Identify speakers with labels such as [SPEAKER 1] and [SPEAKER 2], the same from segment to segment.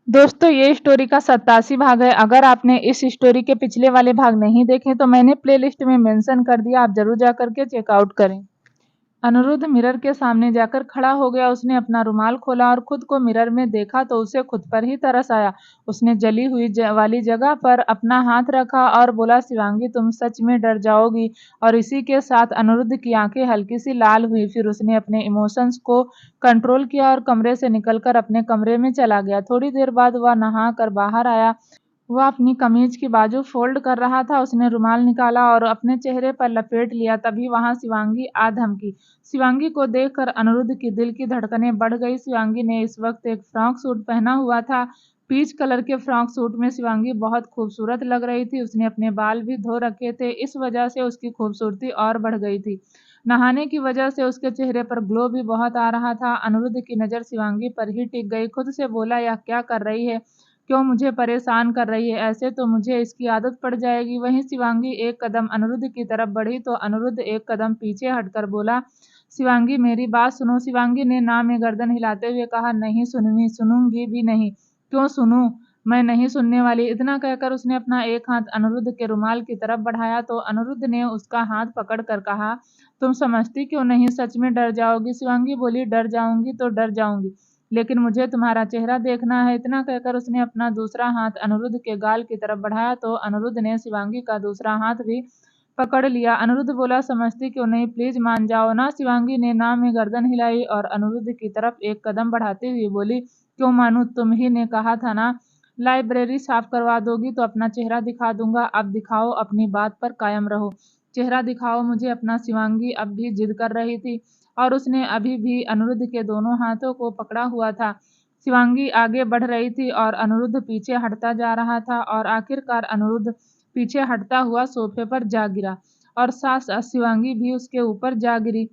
[SPEAKER 1] दोस्तों ये स्टोरी का 87 भाग है। अगर आपने इस स्टोरी के पिछले वाले भाग नहीं देखे तो मैंने प्लेलिस्ट में मेंशन कर दिया, आप जरूर जा करके चेकआउट करें। अनिरुद्ध मिरर के सामने जाकर खड़ा हो गया। उसने अपना रुमाल खोला और खुद को मिरर में देखा तो उसे खुद पर ही तरस आया। उसने जली हुई वाली जगह पर अपना हाथ रखा और बोला, शिवांगी तुम सच में डर जाओगी। और इसी के साथ अनिरुद्ध की आंखें हल्की सी लाल हुई। फिर उसने अपने इमोशंस को कंट्रोल किया और कमरे से निकलकर अपने कमरे में चला गया। थोड़ी देर बाद वह नहा कर बाहर आया। वह अपनी कमीज की बाजू फोल्ड कर रहा था। उसने रुमाल निकाला और अपने चेहरे पर लपेट लिया। तभी वहां शिवांगी आ धमकी। शिवांगी को देखकर अनिरुद्ध की दिल की धड़कनें बढ़ गई। शिवांगी ने इस वक्त एक फ्रॉक सूट पहना हुआ था। पीच कलर के फ्रॉक सूट में शिवांगी बहुत खूबसूरत लग रही थी। उसने अपने बाल भी धो रखे थे, इस वजह से उसकी खूबसूरती और बढ़ गई थी। नहाने की वजह से उसके चेहरे पर ग्लो भी बहुत आ रहा था। अनिरुद्ध की नजर शिवांगी पर ही टिक गई। खुद से बोला, यह क्या कर रही है, क्यों मुझे परेशान कर रही है, ऐसे तो मुझे इसकी आदत पड़ जाएगी। वहीं शिवांगी एक कदम अनिरुद्ध की तरफ बढ़ी तो अनिरुद्ध एक कदम पीछे हटकर बोला, शिवांगी मेरी बात सुनो। शिवांगी ने ना में गर्दन हिलाते हुए कहा, नहीं सुननी, सुनूंगी भी नहीं। क्यों सुनूं, मैं नहीं सुनने वाली। इतना कहकर उसने अपना एक हाथ अनिरुद्ध के रुमाल की तरफ बढ़ाया तो अनिरुद्ध ने उसका हाथ पकड़ कर कहा, तुम समझती क्यों नहीं, सच में डर जाओगी। शिवांगी बोली, डर जाऊंगी तो डर जाऊंगी, लेकिन मुझे तुम्हारा चेहरा देखना है। इतना कहकर उसने अपना दूसरा हाथ अनिरुद्ध के गाल की तरफ बढ़ाया तो अनिरुद्ध ने शिवांगी का दूसरा हाथ भी पकड़ लिया। अनिरुद्ध बोला, समझती क्यों नहीं, प्लीज मान जाओ ना। शिवांगी ने ना में गर्दन हिलाई और अनिरुद्ध की तरफ एक कदम बढ़ाते हुए बोली, क्यों मानू, तुम ही ने कहा था ना लाइब्रेरी साफ करवा दोगी तो अपना चेहरा दिखा दूंगा। अब दिखाओ, अपनी बात पर कायम रहो, चेहरा दिखाओ मुझे अपना। शिवांगी अब भी जिद कर रही थी और उसने अभी भी अनिरुद्ध के दोनों हाथों को पकड़ा हुआ था। शिवांगी आगे बढ़ रही थी और अनिरुद्ध पीछे हटता जा रहा था और आखिरकार अनिरुद्ध पीछे हटता हुआ सोफे पर जा गिरा और साथ साथ शिवांगी भी उसके ऊपर जा गिरी।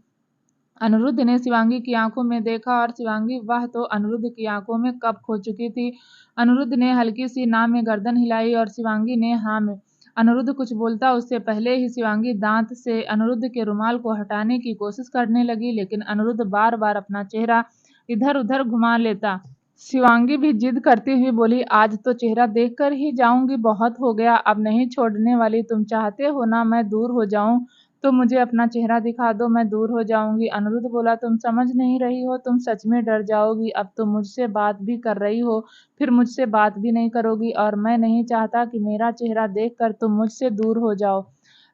[SPEAKER 1] अनिरुद्ध ने शिवांगी की आंखों में देखा और शिवांगी वह तो अनिरुद्ध की आंखों में कब खो चुकी थी। अनिरुद्ध ने हल्की सी ना में गर्दन हिलाई और शिवांगी ने हाँ में। अनिरुद्ध कुछ बोलता उससे पहले ही शिवांगी दांत से अनिरुद्ध के रुमाल को हटाने की कोशिश करने लगी, लेकिन अनिरुद्ध बार बार अपना चेहरा इधर उधर घुमा लेता। शिवांगी भी जिद करती हुई बोली, आज तो चेहरा देखकर ही जाऊंगी, बहुत हो गया, अब नहीं छोड़ने वाली। तुम चाहते हो ना मैं दूर हो जाऊं, तो मुझे अपना चेहरा दिखा दो, मैं दूर हो जाऊंगी। अनिरुद्ध बोला, तुम समझ नहीं रही हो, तुम सच में डर जाओगी। अब तुम मुझसे बात भी कर रही हो, फिर मुझसे बात भी नहीं करोगी और मैं नहीं चाहता कि मेरा चेहरा देखकर तुम मुझसे दूर हो जाओ।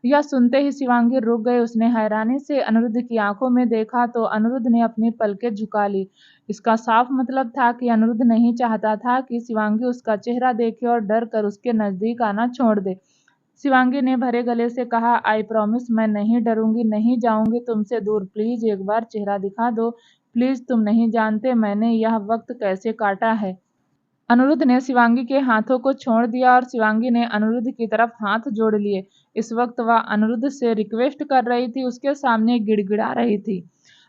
[SPEAKER 1] यह सुनते ही शिवांगी रुक गई। उसने हैरानी से अनिरुद्ध की आंखों में देखा तो अनिरुद्ध ने अपनी पलकें झुका ली। इसका साफ मतलब था कि अनिरुद्ध नहीं चाहता था कि शिवांगी उसका चेहरा देखे और डर कर उसके नजदीक आना छोड़ दे। शिवांगी ने भरे गले से कहा, आई प्रॉमिस, मैं नहीं डरूंगी, नहीं जाऊंगी तुमसे दूर। प्लीज एक बार चेहरा दिखा दो, प्लीज। तुम नहीं जानते मैंने यह वक्त कैसे काटा है। अनिरुद्ध ने शिवांगी के हाथों को छोड़ दिया और शिवांगी ने अनिरुद्ध की तरफ हाथ जोड़ लिए। इस वक्त वह अनिरुद्ध से रिक्वेस्ट कर रही थी, उसके सामने गिड़गिड़ा रही थी।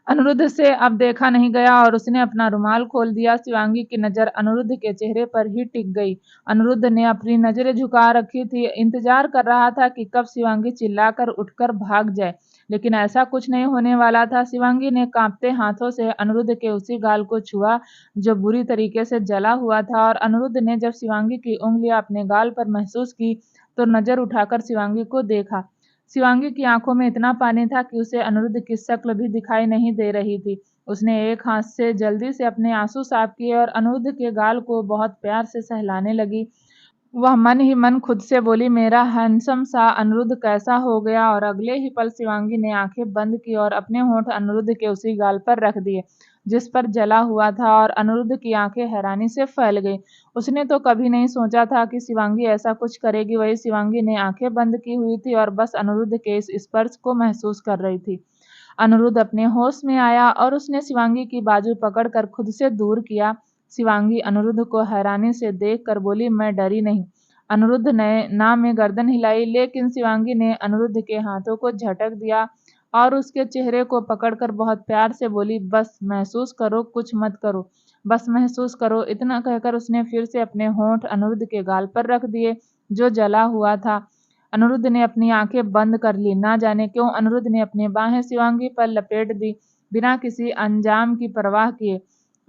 [SPEAKER 1] अनिरुद्ध से अब देखा नहीं गया और उसने अपना रुमाल खोल दिया। शिवांगी की नजर अनिरुद्ध के चेहरे पर ही टिक गई। अनिरुद्ध ने अपनी नजरें झुका रखी थी, इंतजार कर रहा था कि कब शिवांगी चिल्लाकर उठकर भाग जाए, लेकिन ऐसा कुछ नहीं होने वाला था। शिवांगी ने कांपते हाथों से अनिरुद्ध के उसी गाल को छुआ जो बुरी तरीके से जला हुआ था और अनिरुद्ध ने जब शिवांगी की उंगलियां अपने गाल पर महसूस की तो नजर उठाकर शिवांगी को देखा। शिवांगी की आंखों में इतना पानी था कि उसे अनिरुद्ध की शक्ल भी दिखाई नहीं दे रही थी। उसने एक हाथ से जल्दी से अपने आंसू साफ किए और अनिरुद्ध के गाल को बहुत प्यार से सहलाने लगी। वह मन ही मन खुद से बोली, मेरा हैंडसम सा अनिरुद्ध कैसा हो गया। और अगले ही पल शिवांगी ने आंखें बंद की और अपने होंठ अनिरुद्ध के उसी गाल पर रख दिए जिस पर जला हुआ था और अनिरुद्ध की आंखें हैरानी से फैल गईं। उसने तो कभी नहीं सोचा था कि शिवांगी ऐसा कुछ करेगी। वही शिवांगी ने आंखें बंद की हुई थी और बस अनिरुद्ध के इस स्पर्श को महसूस कर रही थी। अनिरुद्ध अपने होश में आया और उसने शिवांगी की बाजू पकड़कर खुद से दूर किया। शिवांगी अनिरुद्ध को हैरानी से देखकर बोली, मैं डरी नहीं। अनिरुद्ध ने ना में गर्दन हिलाई, लेकिन शिवांगी ने अनिरुद्ध के हाथों को झटक दिया और उसके चेहरे को पकड़कर बहुत प्यार से बोली, बस महसूस करो, कुछ मत करो, बस महसूस करो। इतना कहकर उसने फिर से अपने होंठ अनिरुद्ध के गाल पर रख दिए जो जला हुआ था। अनिरुद्ध ने अपनी आंखें बंद कर ली। ना जाने क्यों अनिरुद्ध ने अपनी बाहें शिवांगी पर लपेट दी बिना किसी अंजाम की परवाह किए।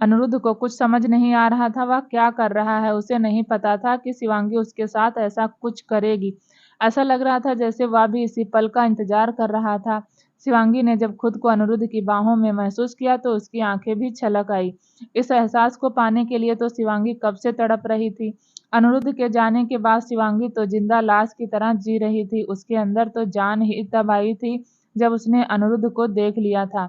[SPEAKER 1] अनिरुद्ध को कुछ समझ नहीं आ रहा था वह क्या कर रहा है। उसे नहीं पता था कि शिवांगी उसके साथ ऐसा कुछ करेगी। ऐसा लग रहा था जैसे वह भी इसी पल का इंतजार कर रहा था। शिवांगी ने जब खुद को अनिरुद्ध की बाहों में महसूस किया तो उसकी आंखें भी छलक आई। इस एहसास को पाने के लिए तो शिवांगी कब से तड़प रही थी। अनिरुद्ध के जाने के बाद शिवांगी तो जिंदा लाश की तरह जी रही थी। उसके अंदर तो जान ही तब आई थी जब उसने अनिरुद्ध को देख लिया था।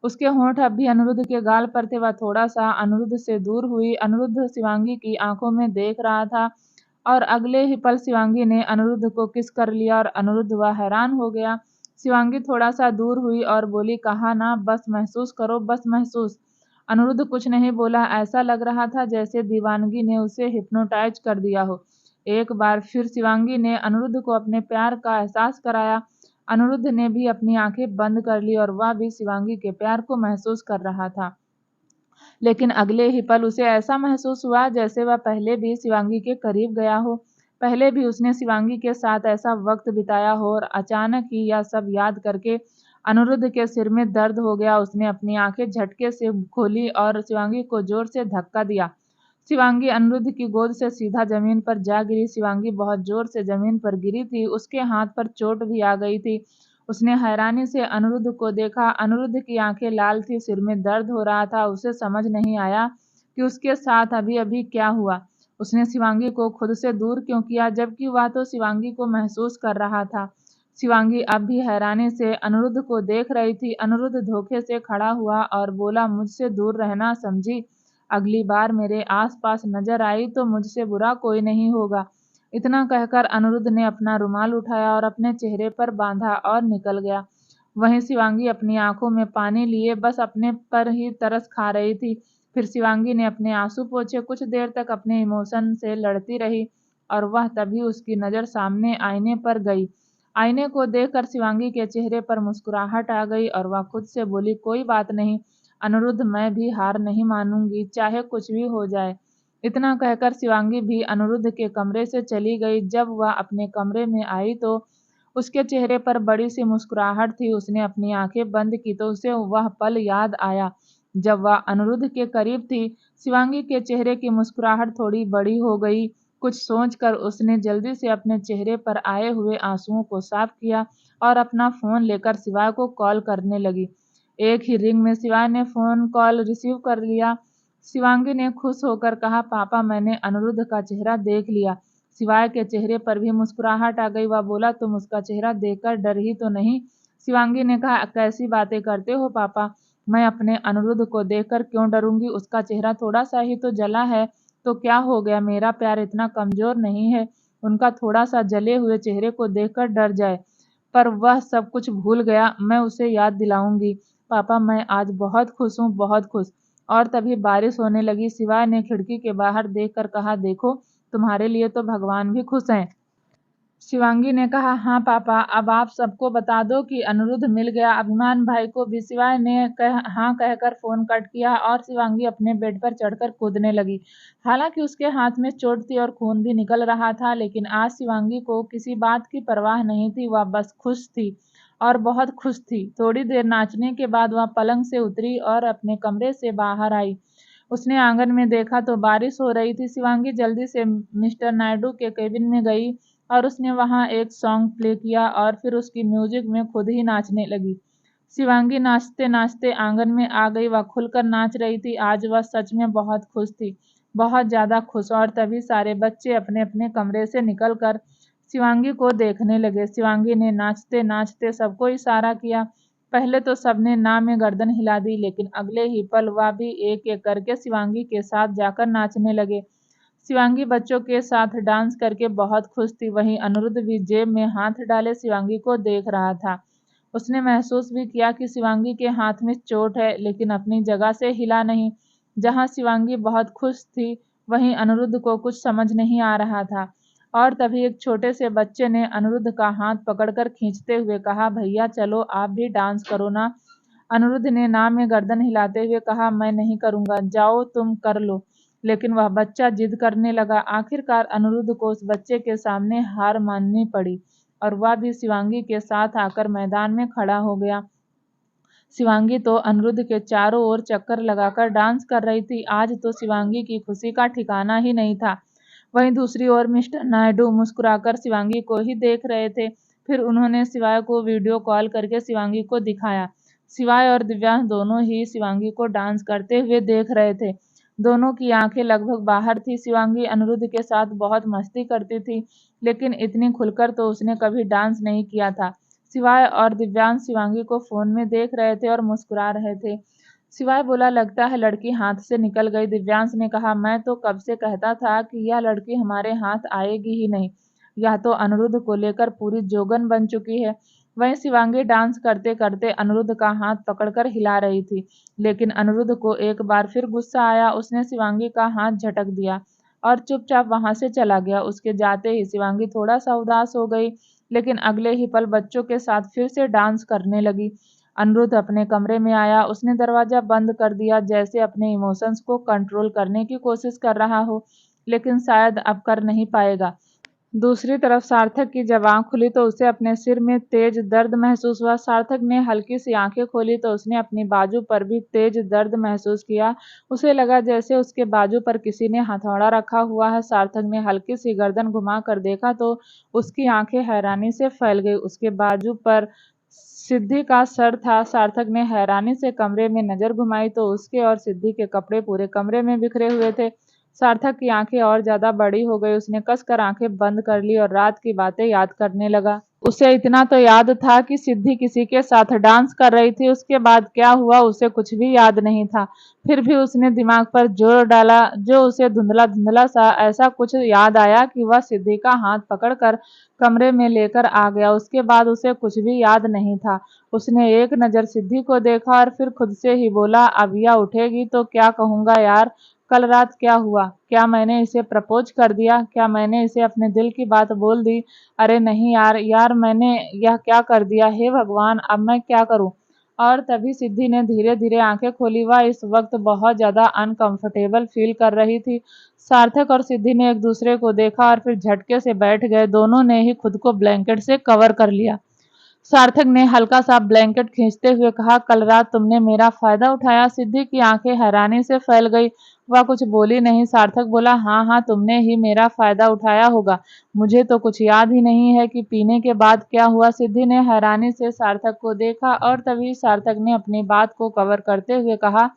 [SPEAKER 1] उसके होंठ अब भी अनिरुद्ध के गाल पर थे। वह थोड़ा सा अनिरुद्ध से दूर हुई। अनिरुद्ध शिवांगी की आंखों में देख रहा था और अगले ही पल शिवांगी ने अनिरुद्ध को किस कर लिया और अनिरुद्ध वह हैरान हो गया। शिवांगी थोड़ा सा दूर हुई और बोली, कहा ना बस महसूस करो, बस महसूस। अनिरुद्ध कुछ नहीं बोला। ऐसा लग रहा था जैसे दीवानगी ने उसे हिप्नोटाइज कर दिया हो। एक बार फिर शिवांगी ने अनिरुद्ध को अपने प्यार का एहसास कराया। अनिरुद्ध ने भी अपनी आंखें बंद कर ली और वह भी शिवांगी के प्यार को महसूस कर रहा था। लेकिन अगले ही पल उसे ऐसा महसूस हुआ जैसे वह पहले भी शिवांगी के करीब गया हो। पहले भी उसने शिवांगी के साथ ऐसा वक्त बिताया हो और अचानक ही यह सब याद करके अनिरुद्ध के सिर में दर्द हो गया। उसने अपनी आंखें झटके से खोली और शिवांगी को जोर से धक्का दिया। शिवांगी अनिरुद्ध की गोद से सीधा जमीन पर जा गिरी। शिवांगी बहुत जोर से जमीन पर गिरी थी। उसके हाथ पर चोट भी आ गई थी। उसने हैरानी से अनिरुद्ध को देखा। अनिरुद्ध की आंखें लाल थी, सिर में दर्द हो रहा था। उसे समझ नहीं आया कि उसके साथ अभी अभी क्या हुआ। उसने शिवांगी को खुद से दूर क्यों किया, जबकि वह तो शिवांगी को महसूस कर रहा था। शिवांगी अब भी हैरानी से अनिरुद्ध को देख रही थी। अनिरुद्ध धोखे से खड़ा हुआ और बोला, मुझसे दूर रहना, समझी? अगली बार मेरे आसपास नजर आई तो मुझसे बुरा कोई नहीं होगा। इतना कहकर अनिरुद्ध ने अपना रुमाल उठाया और अपने चेहरे पर बांधा और निकल गया। वहीं शिवांगी अपनी आंखों में पानी लिए बस अपने पर ही तरस खा रही थी। फिर शिवांगी ने अपने आंसू पोंछे। कुछ देर तक अपने इमोशन से लड़ती रही और वह तभी उसकी नजर सामने आईने पर गई। आईने को देखकर शिवांगी के चेहरे पर मुस्कुराहट आ गई और वह खुद से बोली, कोई बात नहीं अनिरुद्ध, मैं भी हार नहीं मानूंगी, चाहे कुछ भी हो जाए। इतना कहकर शिवांगी भी अनिरुद्ध के कमरे से चली गई। जब वह अपने कमरे में आई तो उसके चेहरे पर बड़ी सी मुस्कुराहट थी। उसने अपनी आंखें बंद की तो उसे वह पल याद आया जब वह अनिरुद्ध के करीब थी। शिवांगी के चेहरे की मुस्कुराहट थोड़ी बड़ी हो गई। कुछ सोचकर उसने जल्दी से अपने चेहरे पर आए हुए आंसुओं को साफ किया और अपना फोन लेकर शिवा को कॉल करने लगी। एक ही रिंग में शिवा ने फोन कॉल रिसीव कर लिया। शिवांगी ने खुश होकर कहा, पापा मैंने अनिरुद्ध का चेहरा देख लिया। शिवाय के चेहरे पर भी मुस्कुराहट आ गई। वह बोला, तुम उसका चेहरा देखकर डर ही तो नहीं? शिवांगी ने कहा, कैसी बातें करते हो पापा, मैं अपने अनिरुद्ध को देखकर क्यों डरूंगी? उसका चेहरा थोड़ा सा ही तो जला है तो क्या हो गया? मेरा प्यार इतना कमजोर नहीं है उनका थोड़ा सा जले हुए चेहरे को देखकर डर जाए। पर वह सब कुछ भूल गया, मैं उसे याद दिलाऊंगी। पापा मैं आज बहुत खुश हूँ, बहुत खुश। और तभी बारिश होने लगी। शिवाय ने खिड़की के बाहर देखकर कहा, देखो तुम्हारे लिए तो भगवान भी खुश हैं। शिवांगी ने कहा, हाँ पापा, अब आप सबको बता दो कि अनिरुद्ध मिल गया, अभिमान भाई को भी। शिवाय ने हाँ कहकर फोन कट किया और शिवांगी अपने बेड पर चढ़कर कूदने लगी। हालांकि उसके हाथ में चोट थी और खून भी निकल रहा था, लेकिन आज शिवांगी को किसी बात की परवाह नहीं थी। वह बस खुश थी और बहुत खुश थी। थोड़ी देर नाचने के बाद वह पलंग से उतरी और अपने कमरे से बाहर आई। उसने आंगन में देखा तो बारिश हो रही थी। शिवांगी जल्दी से मिस्टर नायडू के केबिन में गई और उसने वहां एक सॉन्ग प्ले किया और फिर उसकी म्यूजिक में खुद ही नाचने लगी। शिवांगी नाचते नाचते आंगन में आ गई। वह खुलकर नाच रही थी। आज वह सच में बहुत खुश थी, बहुत ज्यादा खुश। और तभी सारे बच्चे अपने अपने कमरे से निकलकर शिवांगी को देखने लगे। शिवांगी ने नाचते नाचते सबको इशारा किया। पहले तो सबने ना में गर्दन हिला दी, लेकिन अगले ही पल वह भी एक एक करके शिवांगी के साथ जाकर नाचने लगे। शिवांगी बच्चों के साथ डांस करके बहुत खुश थी। वहीं अनिरुद्ध भी जेब में हाथ डाले शिवांगी को देख रहा था। उसने महसूस भी किया कि शिवांगी के हाथ में चोट है, लेकिन अपनी जगह से हिला नहीं। जहां शिवांगी बहुत खुश थी वहीं अनिरुद्ध को कुछ समझ नहीं आ रहा था। और तभी एक छोटे से बच्चे ने अनिरुद्ध का हाथ पकड़कर खींचते हुए कहा, भैया चलो आप भी डांस करो ना। अनिरुद्ध ने ना में गर्दन हिलाते हुए कहा, मैं नहीं करूंगा, जाओ तुम कर लो। लेकिन वह बच्चा जिद करने लगा। आखिरकार अनिरुद्ध को उस बच्चे के सामने हार माननी पड़ी और वह भी शिवांगी के साथ आकर मैदान में खड़ा हो गया। शिवांगी तो अनिरुद्ध के चारों ओर चक्कर लगाकर डांस कर रही थी। आज तो शिवांगी की खुशी का ठिकाना ही नहीं था। वहीं दूसरी ओर मिस्टर नायडू मुस्कुराकर शिवांगी को ही देख रहे थे। फिर उन्होंने शिवाय को वीडियो कॉल करके शिवांगी को दिखाया। शिवाय और दिव्यांश दोनों ही शिवांगी को डांस करते हुए देख रहे थे। दोनों की आंखें लगभग बाहर थी। शिवांगी अनिरुद्ध के साथ बहुत मस्ती करती थी, लेकिन इतनी खुलकर तो उसने कभी डांस नहीं किया था। शिवाय और दिव्यांश शिवांगी को फोन में देख रहे थे और मुस्कुरा रहे थे। शिवाय बोला, लगता है लड़की हाथ से निकल गई। दिव्यांश ने कहा, मैं तो कब से कहता था कि यह लड़की हमारे हाथ आएगी ही नहीं। यह तो अनिरुद्ध को लेकर पूरी जोगन बन चुकी है। वहीं शिवांगी डांस करते करते अनिरुद्ध का हाथ पकड़कर हिला रही थी, लेकिन अनिरुद्ध को एक बार फिर गुस्सा आया। उसने शिवांगी का हाथ झटक दिया और चुपचाप वहां से चला गया। उसके जाते ही शिवांगी थोड़ा सा उदास हो गई, लेकिन अगले ही पल बच्चों के साथ फिर से डांस करने लगी। अनिरुद्ध अपने कमरे में आया। उसने दरवाजा बंद कर दिया, जैसे अपने इमोशंस को कंट्रोल करने की कोशिश कर रहा हो, लेकिन शायद अब कर नहीं पाएगा। दूसरी तरफ सार्थक की जब आंख खुली तो उसे अपने सिर में तेज दर्द महसूस हुआ। सार्थक ने हल्की सी आंखें खोली तो उसने अपनी बाजू पर भी तेज दर्द महसूस किया। उसे लगा जैसे उसके बाजू पर किसी ने हथौड़ा रखा हुआ है। सार्थक ने हल्की सी गर्दन घुमा कर देखा तो उसकी आंखें हैरानी से फैल गई। उसके बाजू पर सिद्धि का सर था। सार्थक ने हैरानी से कमरे में नजर घुमाई तो उसके और सिद्धि के कपड़े पूरे कमरे में बिखरे हुए थे। सार्थक की आंखें और ज्यादा बड़ी हो गई। उसने कसकर आंखें बंद कर ली और रात की बातें याद करने लगा। उसे इतना तो याद था कि सिद्धि किसी के साथ डांस कर रही थी। उसके बाद क्या हुआ उसे कुछ भी याद नहीं था। फिर भी उसने दिमाग पर जोर डाला, जो उसे धुंधला धुंधला सा ऐसा कुछ याद आया कि वह सिद्धि का हाथ पकड़कर कमरे में लेकर आ गया। उसके बाद उसे कुछ भी याद नहीं था। उसने एक नजर सिद्धि को देखा और फिर खुद से ही बोला, अब यह उठेगी तो क्या कहूंगा यार, कल रात क्या हुआ? क्या मैंने इसे प्रपोज कर दिया? क्या मैंने इसे अपने दिल की बात बोल दी? अरे नहीं यार, मैंने यह क्या कर दिया? हे भगवान, अब मैं क्या करूं? और तभी सिद्धि ने धीरे धीरे आंखें खोली। वह इस वक्त बहुत ज्यादा अनकंफर्टेबल फील कर रही थी। सार्थक और सिद्धि ने एक दूसरे को देखा और फिर झटके से बैठ गए। दोनों ने ही खुद को ब्लैंकेट से कवर कर लिया। सार्थक ने हल्का सा ब्लैंकेट खींचते हुए कहा, कल रात तुमने मेरा फायदा उठाया। सिद्धि की आंखें हैरानी से फैल गई। वह कुछ बोली नहीं। सार्थक बोला, हाँ हाँ, तुमने ही मेरा फायदा उठाया होगा। मुझे तो कुछ याद ही नहीं है कि पीने के बाद क्या हुआ। सिद्धि ने हैरानी से सार्थक को देखा और तभी सार्थक ने अपनी बात को कवर करते हुए कहा,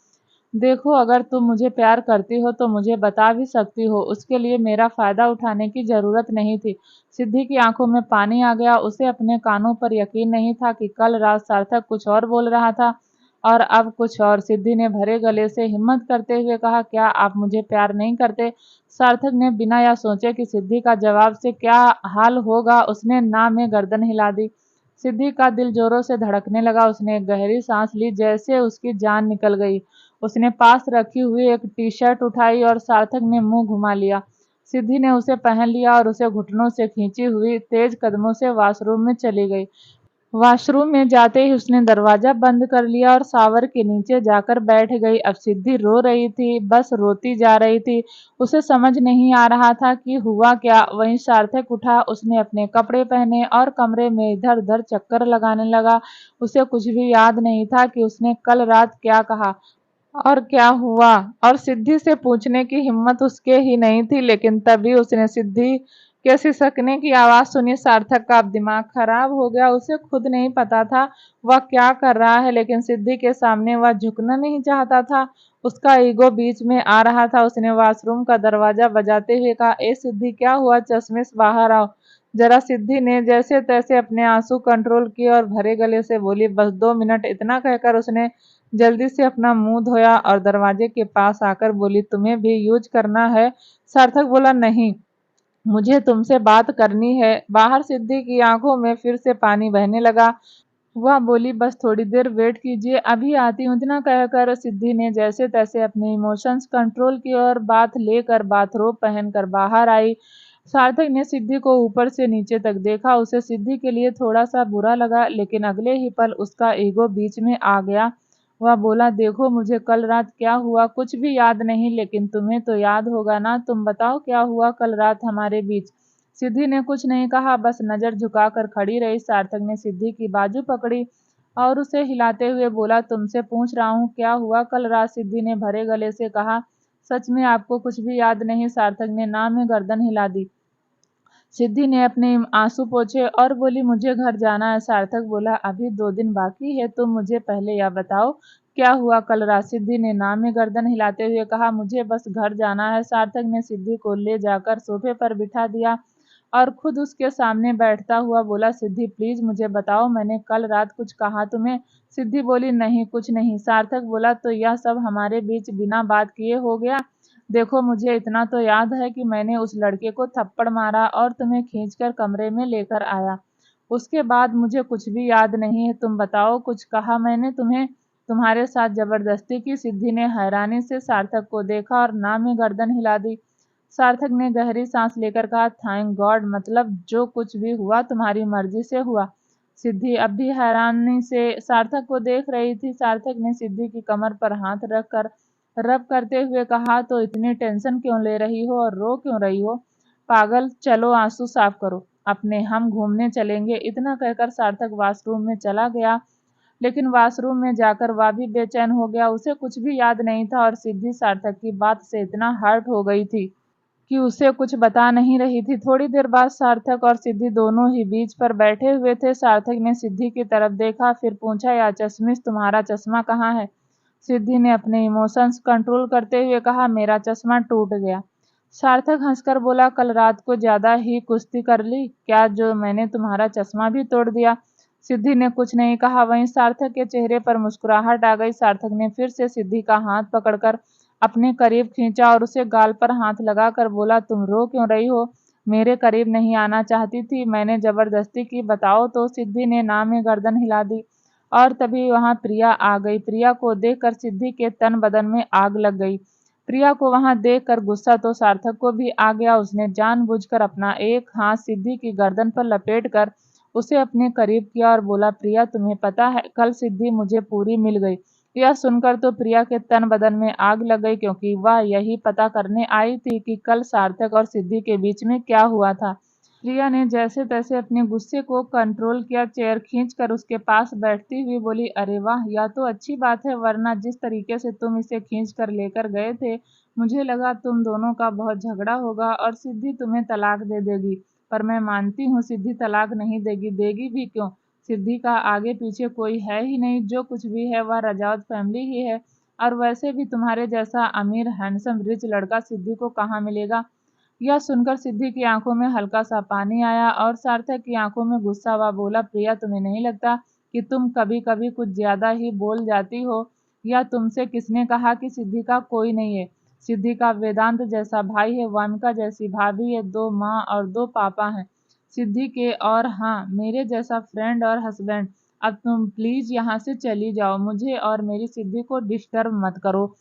[SPEAKER 1] देखो, अगर तुम मुझे प्यार करती हो तो मुझे बता भी सकती हो। उसके लिए मेरा फायदा उठाने की जरूरत नहीं थी। सिद्धि की आंखों में पानी आ गया। उसे अपने कानों पर यकीन नहीं था कि कल रात सार्थक कुछ और बोल रहा था और अब कुछ और। सिद्धि ने भरे गले से हिम्मत करते हुए कहा, क्या आप मुझे प्यार नहीं करते? सार्थक ने बिना यह सोचे कि सिद्धि का जवाब से क्या हाल होगा, उसने ना में गर्दन हिला दी। सिद्धि का दिल जोरों से धड़कने लगा। उसने एक गहरी सांस ली, जैसे उसकी जान निकल गई। उसने पास रखी हुई एक टी शर्ट उठाई और सार्थक ने मुंह घुमा लिया। सिद्धि ने उसे पहन लिया और उसे घुटनों से खींची हुई तेज कदमों से वॉशरूम में चली गई। वॉशरूम में जाते ही उसने दरवाजा बंद कर लिया और शावर के नीचे जाकर बैठ गई। अब सिद्धि रो रही थी, बस रोती जा रही थी। उसे समझ नहीं आ रहा था कि हुआ क्या। वहीं सार्थक उठा। उसने अपने कपड़े पहने और कमरे में इधर उधर चक्कर लगाने लगा। उसे कुछ भी याद नहीं था कि उसने कल रात क्या कहा और क्या हुआ, और सिद्धि से पूछने की हिम्मत उसके ही नहीं थी। लेकिन तभी उसने सिद्धि के सिसकने की आवाज सुनी। सार्थक का अब दिमाग खराब हो गया। उसे खुद नहीं पता था वह क्या कर रहा है, लेकिन सिद्धि के सामने वह झुकना नहीं चाहता था। उसका ईगो बीच में आ रहा था। उसने वॉशरूम का दरवाजा बजाते हुए कहा, ए सिद्धि, क्या हुआ? चश्मिश, बाहर आओ जरा। सिद्धि ने जैसे तैसे अपने आंसू कंट्रोल किए और भरे गले से बोली, बस 2 मिनट। इतना कहकर उसने जल्दी से अपना मुंह धोया और दरवाजे के पास आकर बोली, तुम्हें भी यूज करना है? सार्थक बोला, नहीं, मुझे तुमसे बात करनी है बाहर। सिद्धि की आंखों में फिर से पानी बहने लगा। वह बोली, बस थोड़ी देर वेट कीजिए, अभी आती हूँ। इतना कहकर सिद्धि ने जैसे तैसे अपने इमोशंस कंट्रोल किए और बात लेकर बाथरोब पहनकर बाहर आई। सार्थक ने सिद्धि को ऊपर से नीचे तक देखा। उसे सिद्धि के लिए थोड़ा सा बुरा लगा, लेकिन अगले ही पल उसका ईगो बीच में आ गया। वह बोला, देखो, मुझे कल रात क्या हुआ कुछ भी याद नहीं, लेकिन तुम्हें तो याद होगा ना। तुम बताओ, क्या हुआ कल रात हमारे बीच? सिद्धि ने कुछ नहीं कहा, बस नजर झुकाकर खड़ी रही। सार्थक ने सिद्धि की बाजू पकड़ी और उसे हिलाते हुए बोला, तुमसे पूछ रहा हूँ क्या हुआ कल रात। सिद्धि ने भरे गले से कहा, सच में आपको कुछ भी याद नहीं। सार्थक ने ना में गर्दन हिला दी। सिद्धि ने अपने आंसू पोंछे और बोली, मुझे घर जाना है। सार्थक बोला, अभी 2 दिन बाकी है, तुम मुझे पहले यह बताओ क्या हुआ कल रात। सिद्धि ने ना में गर्दन हिलाते हुए कहा, मुझे बस घर जाना है। सार्थक ने सिद्धि को ले जाकर सोफे पर बिठा दिया और खुद उसके सामने बैठता हुआ बोला, सिद्धि प्लीज मुझे बताओ, मैंने कल रात कुछ कहा तुम्हें। सिद्धि बोली, नहीं कुछ नहीं। सार्थक बोला, तो यह सब हमारे बीच बिना बात किए हो गया। देखो, मुझे इतना तो याद है कि मैंने उस लड़के को थप्पड़ मारा और तुम्हें खींचकर कमरे में लेकर आया। उसके बाद मुझे कुछ भी याद नहीं है। तुम बताओ, कुछ कहा मैंने तुम्हें? तुम्हारे साथ जबरदस्ती की। सिद्धि ने हैरानी से सार्थक को देखा और ना में गर्दन हिला दी। सार्थक ने गहरी सांस लेकर कहा, थैंक गॉड, मतलब जो कुछ भी हुआ तुम्हारी मर्जी से हुआ। सिद्धि अब भी हैरानी से सार्थक को देख रही थी। सार्थक ने सिद्धि की कमर पर हाथ रखकर रब करते हुए कहा, तो इतनी टेंशन क्यों ले रही हो और रो क्यों रही हो? पागल, चलो आंसू साफ करो अपने, हम घूमने चलेंगे। इतना कहकर सार्थक वॉशरूम में चला गया। लेकिन वॉशरूम में जाकर वह भी बेचैन हो गया। उसे कुछ भी याद नहीं था और सिद्धि सार्थक की बात से इतना हर्ट हो गई थी कि उसे कुछ बता नहीं रही थी। थोड़ी देर बाद सार्थक और सिद्धि दोनों ही बीच पर बैठे हुए थे। सार्थक ने सिद्धि की तरफ देखा, फिर पूछा, या चश्मिश, तुम्हारा चश्मा कहाँ है? सिद्धि ने अपने इमोशंस कंट्रोल करते हुए कहा, मेरा चश्मा टूट गया। सार्थक हंसकर बोला, कल रात को ज्यादा ही कुश्ती कर ली क्या, जो मैंने तुम्हारा चश्मा भी तोड़ दिया? सिद्धि ने कुछ नहीं कहा। वहीं सार्थक के चेहरे पर मुस्कुराहट आ गई। सार्थक ने फिर से सिद्धि का हाथ पकड़कर अपने करीब खींचा और उसे गाल पर हाथ लगाकर बोला, तुम रो क्यों रही हो? मेरे करीब नहीं आना चाहती थी, मैंने जबरदस्ती की। बताओ तो। सिद्धि ने ना में गर्दन हिला दी और तभी वहां प्रिया आ गई। प्रिया को देखकर सिद्धि के तन बदन में आग लग गई। प्रिया को वहां देखकर गुस्सा तो सार्थक को भी आ गया। उसने जानबूझकर अपना एक हाथ सिद्धि की गर्दन पर लपेटकर उसे अपने करीब किया और बोला, प्रिया तुम्हें पता है कल सिद्धि मुझे पूरी मिल गई। यह सुनकर तो प्रिया के तन बदन में आग लग गई, क्योंकि वह यही पता करने आई थी कि कल सार्थक और सिद्धि के बीच में क्या हुआ था। प्रिया ने जैसे तैसे अपने गुस्से को कंट्रोल किया। चेयर खींचकर उसके पास बैठती हुई बोली, अरे वाह, यह तो अच्छी बात है, वरना जिस तरीके से तुम इसे खींच कर लेकर गए थे, मुझे लगा तुम दोनों का बहुत झगड़ा होगा और सिद्धि तुम्हें तलाक दे देगी। पर मैं मानती हूँ सिद्धि तलाक नहीं देगी। देगी भी क्यों? सिद्धि का आगे पीछे कोई है ही नहीं। जो कुछ भी है वह रजौत फैमिली ही है। और वैसे भी तुम्हारे जैसा अमीर हैंडसम रिच लड़का सिद्धि को कहाँ मिलेगा? यह सुनकर सिद्धि की आंखों में हल्का सा पानी आया और सार्थक की आंखों में गुस्सा हुआ। बोला, प्रिया तुम्हें नहीं लगता कि तुम कभी कभी कुछ ज्यादा ही बोल जाती हो? या तुमसे किसने कहा कि सिद्धि का कोई नहीं है? सिद्धि का वेदांत जैसा भाई है, वामिका जैसी भाभी है, 2 माँ और 2 पापा हैं सिद्धि के, और हाँ, मेरे जैसा फ्रेंड और हस्बैंड। अब तुम प्लीज यहाँ से चली जाओ, मुझे और मेरी सिद्धि को डिस्टर्ब मत करो।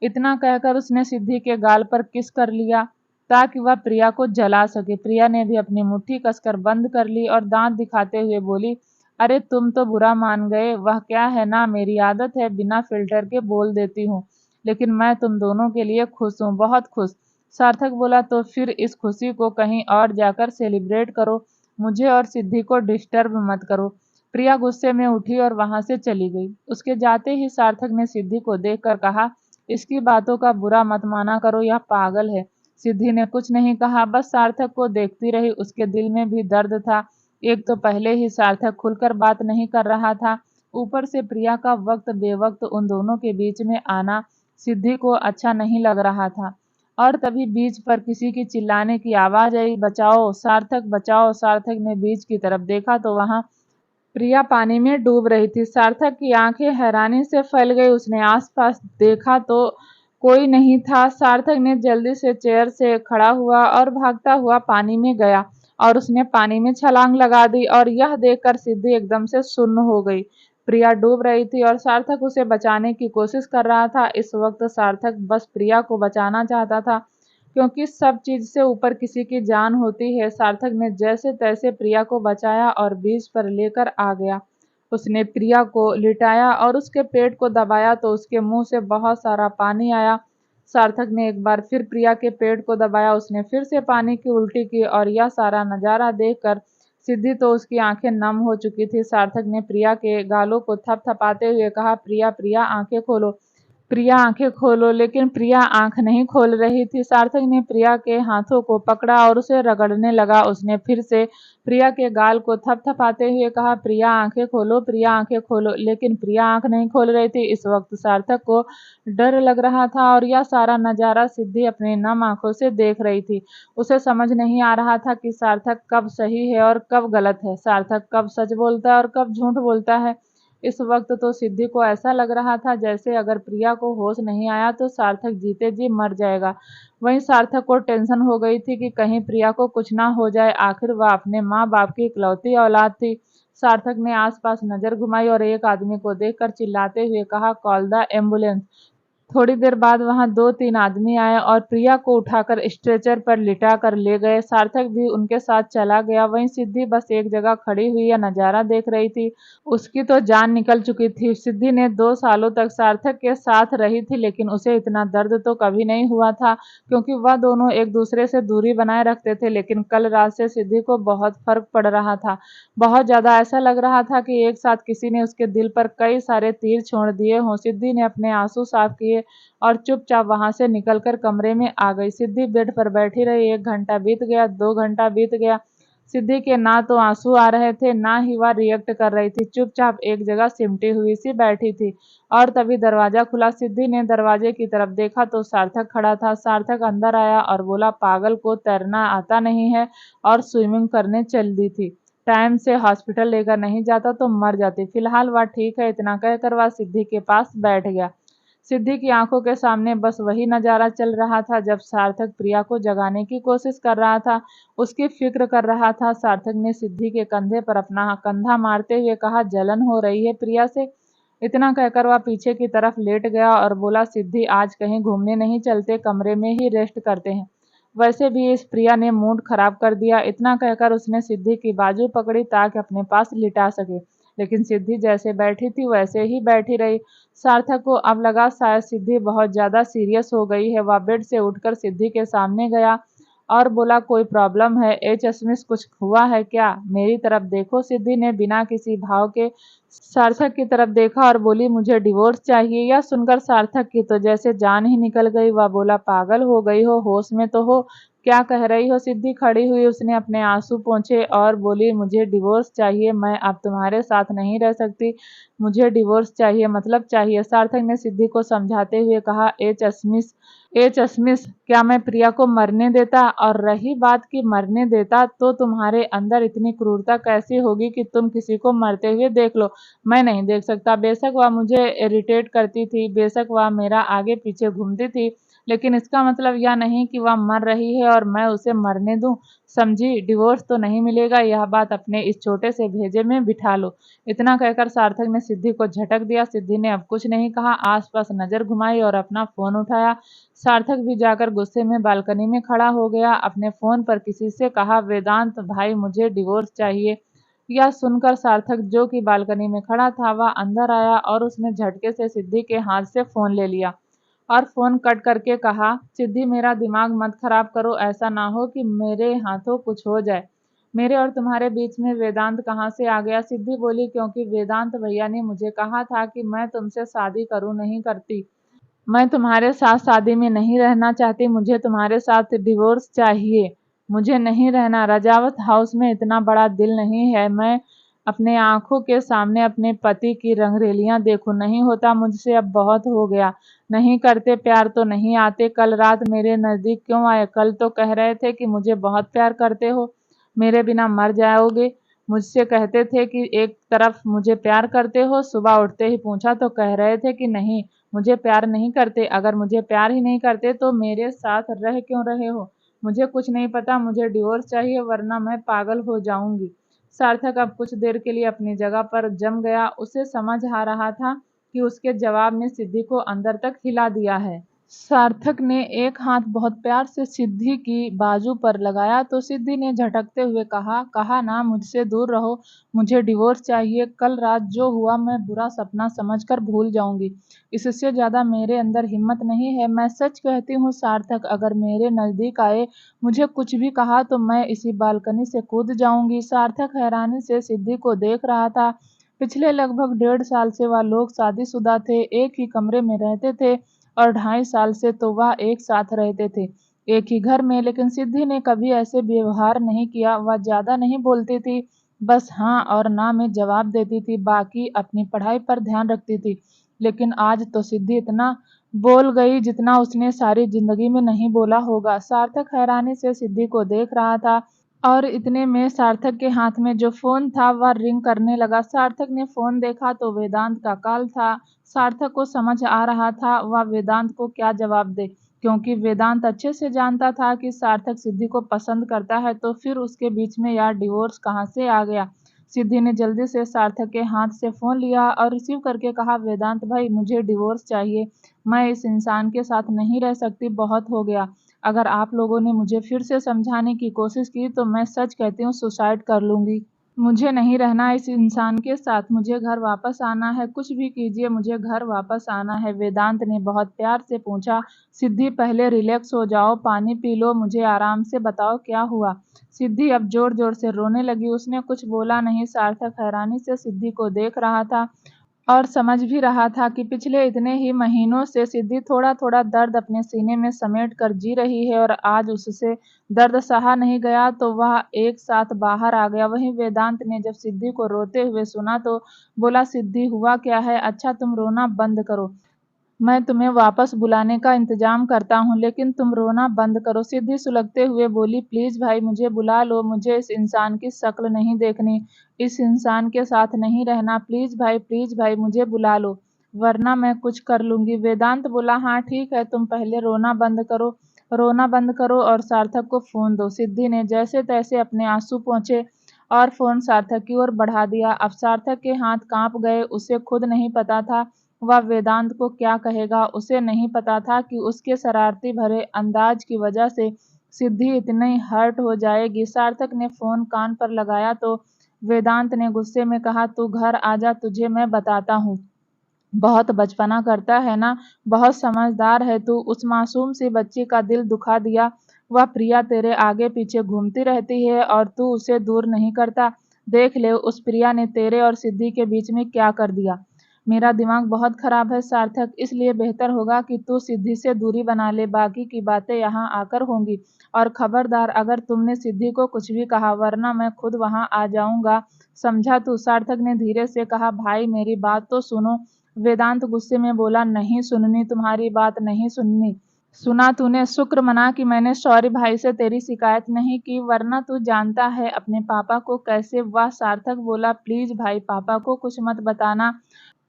[SPEAKER 1] इतना कहकर उसने सिद्धि के गाल पर किस कर लिया ताकि वह प्रिया को जला सके। प्रिया ने भी अपनी मुट्ठी कसकर बंद कर ली और दांत दिखाते हुए बोली, अरे तुम तो बुरा मान गए। वह क्या है ना, मेरी आदत है बिना फिल्टर के बोल देती हूँ, लेकिन मैं तुम दोनों के लिए खुश हूँ, बहुत खुश। सार्थक बोला, तो फिर इस खुशी को कहीं और जाकर सेलिब्रेट करो, मुझे और सिद्धि को डिस्टर्ब मत करो। प्रिया गुस्से में उठी और वहां से चली गई। उसके जाते ही सार्थक ने सिद्धि को देखकर कहा, इसकी बातों का बुरा मत माना करो, यह पागल है। सिद्धि ने कुछ नहीं कहा, बस सार्थक को देखती रही। उसके दिल में भी दर्द था। एक तो पहले ही सार्थक खुलकर बात नहीं कर रहा था, ऊपर से प्रिया का वक्त बेवक्त उन दोनों के बीच में आना सिद्धि को अच्छा नहीं लग रहा था। और तभी बीच पर किसी की चिल्लाने की आवाज आई, बचाओ सार्थक, बचाओ। सार्थक ने बीच की तरफ देखा तो वहां प्रिया पानी में डूब रही थी। सार्थक की आंखें हैरानी से फैल गई। उसने आसपास देखा तो कोई नहीं था। सार्थक ने जल्दी से चेयर से खड़ा हुआ और भागता हुआ पानी में गया और उसने पानी में छलांग लगा दी। और यह देखकर सिद्धि एकदम से सुन्न हो गई। प्रिया डूब रही थी और सार्थक उसे बचाने की कोशिश कर रहा था। इस वक्त सार्थक बस प्रिया को बचाना चाहता था, क्योंकि सब चीज से ऊपर किसी की जान होती है। सार्थक ने जैसे तैसे प्रिया को बचाया और बीच पर लेकर आ गया। उसने प्रिया को लिटाया और उसके पेट को दबाया तो उसके मुंह से बहुत सारा पानी आया। सार्थक ने एक बार फिर प्रिया के पेट को दबाया, उसने फिर से पानी की उल्टी की और यह सारा नजारा देखकर सिद्धि तो उसकी आंखें नम हो चुकी थी। सार्थक ने प्रिया के गालों को थपथपाते हुए कहा, प्रिया प्रिया आंखें खोलो, प्रिया आंखें खोलो। लेकिन प्रिया आंख नहीं खोल रही थी। सार्थक ने प्रिया के हाथों को पकड़ा और उसे रगड़ने लगा। उसने फिर से प्रिया के गाल को थपथपाते हुए कहा, प्रिया आंखें खोलो, प्रिया आंखें खोलो। लेकिन प्रिया आंख नहीं खोल रही थी। इस वक्त सार्थक को डर लग रहा था और यह सारा नजारा सिद्धि अपनी नम आंखों से देख रही थी। उसे समझ नहीं आ रहा था कि सार्थक कब सही है और कब गलत है, सार्थक कब सच बोलता है और कब झूठ बोलता है। इस वक्त तो सिद्धि को ऐसा लग रहा था जैसे अगर प्रिया को होश नहीं आया तो सार्थक जीते जी मर जाएगा। वहीं सार्थक को टेंशन हो गई थी कि कहीं प्रिया को कुछ ना हो जाए। आखिर वह अपने माँ बाप की इकलौती औलाद थी। सार्थक ने आसपास नजर घुमाई और एक आदमी को देखकर चिल्लाते हुए कहा, कॉल द एम्बुलेंस। थोड़ी देर बाद वहां 2-3 आदमी आए और प्रिया को उठाकर स्ट्रेचर पर लिटा कर ले गए। सार्थक भी उनके साथ चला गया। वहीं सिद्धि बस एक जगह खड़ी हुई यह नजारा देख रही थी। उसकी तो जान निकल चुकी थी। सिद्धि ने 2 सालों तक सार्थक के साथ रही थी, लेकिन उसे इतना दर्द तो कभी नहीं हुआ था, क्योंकि वह दोनों एक दूसरे से दूरी बनाए रखते थे। लेकिन कल रात से सिद्धि को बहुत फर्क पड़ रहा था। बहुत ज्यादा ऐसा लग रहा था कि एक साथ किसी ने उसके दिल पर कई सारे तीर छोड़ दिए हों। सिद्धि ने अपने आंसू साफ किए और चुपचाप वहां से निकलकर कमरे में आ गई। सिद्धि बेड पर बैठी रही। 1 घंटा बीत गया, 2 घंटा बीत गया। सिद्धि के ना तो आंसू आ रहे थे, ना ही वह रिएक्ट कर रही थी। चुपचाप एक जगह सिमटी हुई सी बैठी थी। और तभी दरवाजा खुला। सिद्धि ने दरवाजे की तरफ देखा तो सार्थक खड़ा था। सार्थक अंदर आया और बोला, पागल को तैरना आता नहीं है और स्विमिंग करने चल दी थी। टाइम से हॉस्पिटल लेकर नहीं जाता तो मर जाती। फिलहाल वह ठीक है। इतना कहकर वह सिद्धि के पास बैठ गया। सिद्धि की आंखों के सामने बस वही नजारा चल रहा था जब सार्थक प्रिया को जगाने की कोशिश कर रहा था, उसकी फिक्र कर रहा था। सार्थक ने सिद्धि के कंधे पर अपना कंधा मारते हुए कहा, जलन हो रही है प्रिया से। इतना कहकर वह पीछे की तरफ लेट गया और बोला, सिद्धि आज कहीं घूमने नहीं चलते, कमरे में ही रेस्ट करते हैं। वैसे भी इस प्रिया ने मूड खराब कर दिया। इतना कहकर उसने सिद्धि की बाजू पकड़ी ताकि अपने पास लिटा सके, लेकिन सिद्धि जैसे बैठी थी वैसे ही बैठी रही। सार्थक को अब लगा शायद सिद्धि बहुत ज्यादा सीरियस हो गई है। वह बेड से उठकर सिद्धि के सामने गया और बोला, कोई प्रॉब्लम है? चश्मिश कुछ हुआ है क्या? मेरी तरफ देखो। सिद्धि ने बिना किसी भाव के सार्थक की तरफ देखा और बोली, मुझे डिवोर्स चाहिए। यह सुनकर सार्थक की तो जैसे जान ही निकल गई। वह बोला, पागल हो गई हो? होश में तो हो, क्या कह रही हो? सिद्धि खड़ी हुई, उसने अपने आंसू पोंछे और बोली, मुझे डिवोर्स चाहिए, मैं अब तुम्हारे साथ नहीं रह सकती, मुझे डिवोर्स चाहिए, मतलब चाहिए। सार्थक ने सिद्धि को समझाते हुए कहा, चश्मिश, क्या मैं प्रिया को मरने देता? और रही बात कि मरने देता, तो तुम्हारे अंदर इतनी क्रूरता कैसी होगी कि तुम किसी को मरते हुए देख लो? मैं नहीं देख सकता। बेशक वह मुझे इरिटेट करती थी, बेशक वह मेरा आगे पीछे घूमती थी, लेकिन इसका मतलब यह नहीं कि वह मर रही है और मैं उसे मरने दूं। समझी? डिवोर्स तो नहीं मिलेगा, यह बात अपने इस छोटे से भेजे में बिठा लो। इतना कहकर सार्थक ने सिद्धि को झटक दिया। सिद्धि ने अब कुछ नहीं कहा, आसपास नजर घुमाई और अपना फोन उठाया। सार्थक भी जाकर गुस्से में बालकनी में खड़ा हो गया। अपने फोन पर किसी से कहा, वेदांत भाई मुझे डिवोर्स चाहिए। यह सुनकर सार्थक, जो कि बालकनी में खड़ा था, वह अंदर आया और उसने झटके से सिद्धि के हाथ से फोन ले लिया और फोन कट करके कहा, सिद्धि मेरा दिमाग मत खराब करो, ऐसा ना हो कि मेरे हाथों कुछ हो जाए। मेरे और तुम्हारे बीच में वेदांत कहाँ से आ गया? सिद्धि बोली, क्योंकि वेदांत भैया ने मुझे कहा था कि मैं तुमसे शादी करूं, नहीं करती। मैं तुम्हारे साथ शादी में नहीं रहना चाहती, मुझे तुम्हारे साथ डिवोर्स चाहिए। मुझे नहीं रहना। रजावत हाउस में इतना बड़ा दिल नहीं है मैं अपने आंखों के सामने अपने पति की रंगरेलियां देखूं। नहीं होता मुझसे, अब बहुत हो गया। नहीं करते प्यार तो नहीं आते। कल रात मेरे नजदीक क्यों आए? कल तो कह रहे थे कि मुझे बहुत प्यार करते हो, मेरे बिना मर जाओगे। मुझसे कहते थे कि एक तरफ मुझे प्यार करते हो, सुबह उठते ही पूछा तो कह रहे थे कि नहीं, मुझे प्यार नहीं करते। अगर मुझे प्यार ही नहीं करते तो मेरे साथ रह क्यों रहे हो? मुझे कुछ नहीं पता, मुझे डिवोर्स चाहिए वरना मैं पागल हो जाऊंगी। सार्थक अब कुछ देर के लिए अपनी जगह पर जम गया। उसे समझ आ रहा था कि उसके जवाब ने सिद्धि को अंदर तक हिला दिया है। सार्थक ने एक हाथ बहुत प्यार से सिद्धि की बाजू पर लगाया तो सिद्धि ने झटकते हुए कहा ना मुझसे दूर रहो, मुझे डिवोर्स चाहिए। कल रात जो हुआ मैं बुरा सपना समझकर भूल जाऊंगी। इससे ज्यादा मेरे अंदर हिम्मत नहीं है। मैं सच कहती हूँ सार्थक, अगर मेरे नजदीक आए, मुझे कुछ भी कहा तो मैं इसी बालकनी से कूद जाऊंगी। सार्थक हैरानी से सिद्धि को देख रहा था। पिछले लगभग 1.5 साल से वह लोग शादीशुदा थे, एक ही कमरे में रहते थे और 2.5 साल से तो वह एक साथ रहते थे, एक ही घर में। लेकिन सिद्धि ने कभी ऐसे व्यवहार नहीं किया। वह ज्यादा नहीं बोलती थी, बस हाँ और ना में जवाब देती थी, बाकी अपनी पढ़ाई पर ध्यान रखती थी। लेकिन आज तो सिद्धि इतना बोल गई जितना उसने सारी जिंदगी में नहीं बोला होगा। सार्थक हैरानी से सिद्धि को देख रहा था और इतने में सार्थक के हाथ में जो फोन था वह रिंग करने लगा। सार्थक ने फोन देखा तो वेदांत का कॉल था। सार्थक को समझ आ रहा था वह वेदांत को क्या जवाब दे, क्योंकि वेदांत अच्छे से जानता था कि सार्थक सिद्धि को पसंद करता है, तो फिर उसके बीच में यार डिवोर्स कहाँ से आ गया। सिद्धि ने जल्दी से सार्थक के हाथ से फोन लिया और रिसीव करके कहा, वेदांत भाई मुझे डिवोर्स चाहिए, मैं इस इंसान के साथ नहीं रह सकती, बहुत हो गया। अगर आप लोगों ने मुझे फिर से समझाने की कोशिश की तो मैं सच कहती हूँ सुसाइड कर लूंगी। मुझे नहीं रहना इस इंसान के साथ, मुझे घर वापस आना है, कुछ भी कीजिए मुझे घर वापस आना है। वेदांत ने बहुत प्यार से पूछा, सिद्धि पहले रिलैक्स हो जाओ, पानी पी लो, मुझे आराम से बताओ क्या हुआ। सिद्धि अब जोर जोर से रोने लगी। उसने कुछ बोला नहीं। सार्थक हैरानी से सिद्धि को देख रहा था और समझ भी रहा था कि पिछले इतने ही महीनों से सिद्धि थोड़ा थोड़ा दर्द अपने सीने में समेट कर जी रही है और आज उससे दर्द सहा नहीं गया तो वह एक साथ बाहर आ गया। वहीं वेदांत ने जब सिद्धि को रोते हुए सुना तो बोला, सिद्धि हुआ क्या है? अच्छा तुम रोना बंद करो, मैं तुम्हें वापस बुलाने का इंतजाम करता हूँ, लेकिन तुम रोना बंद करो। सिद्धि सुलगते हुए बोली, प्लीज भाई मुझे बुला लो, मुझे इस इंसान की शक्ल नहीं देखनी, इस इंसान के साथ नहीं रहना, प्लीज भाई मुझे बुला लो, वरना मैं कुछ कर लूंगी। वेदांत बोला, हाँ ठीक है, तुम पहले रोना बंद करो, रोना बंद करो और सार्थक को फोन दो। सिद्धि ने जैसे तैसे अपने आंसू पोंछे और फोन सार्थक की ओर बढ़ा दिया। अब सार्थक के हाथ कांप गए। उसे खुद नहीं पता था वह वेदांत को क्या कहेगा। उसे नहीं पता था कि उसके शरारती भरे अंदाज की वजह से सिद्धि इतनी हर्ट हो जाएगी। सार्थक ने फोन कान पर लगाया तो वेदांत ने गुस्से में कहा, तू घर आजा, तुझे मैं बताता हूँ। बहुत बचपना करता है ना, बहुत समझदार है तू। उस मासूम सी बच्ची का दिल दुखा दिया। वह प्रिया तेरे आगे पीछे घूमती रहती है और तू उसे दूर नहीं करता। देख ले उस प्रिया ने तेरे और सिद्धि के बीच में क्या कर दिया। मेरा दिमाग बहुत खराब है सार्थक, इसलिए बेहतर होगा कि तू सिद्धि से दूरी बना ले, बाकी की बातें यहाँ आकर होंगी। और खबरदार अगर तुमने सिद्धि को कुछ भी कहा, वरना मैं खुद वहां आ जाऊंगा, समझा तू। सार्थक ने धीरे से कहा, भाई मेरी बात तो सुनो। वेदांत गुस्से में बोला, नहीं सुननी, तुम्हारी बात नहीं सुननी। सुना तूने, शुक्र मना कि मैंने सॉरी भाई से तेरी शिकायत नहीं की, वरना तू जानता है अपने पापा को कैसे। वह सार्थक बोला, प्लीज भाई पापा को कुछ मत बताना।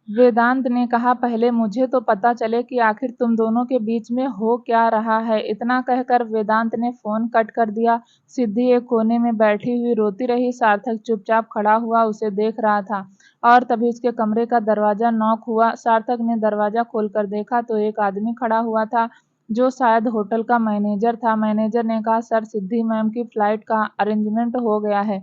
[SPEAKER 1] वेदांत ने कहा, पहले मुझे तो पता चले कि आखिर तुम दोनों के बीच में हो क्या रहा है। इतना कहकर वेदांत ने फोन कट कर दिया। सिद्धि एक कोने में बैठी हुई रोती रही। सार्थक चुपचाप खड़ा हुआ उसे देख रहा था और तभी उसके कमरे का दरवाजा नॉक हुआ। सार्थक ने दरवाजा खोलकर देखा तो एक आदमी खड़ा हुआ था जो शायद होटल का मैनेजर था। मैनेजर ने कहा, सर सिद्धि मैम की फ्लाइट का अरेंजमेंट हो गया है,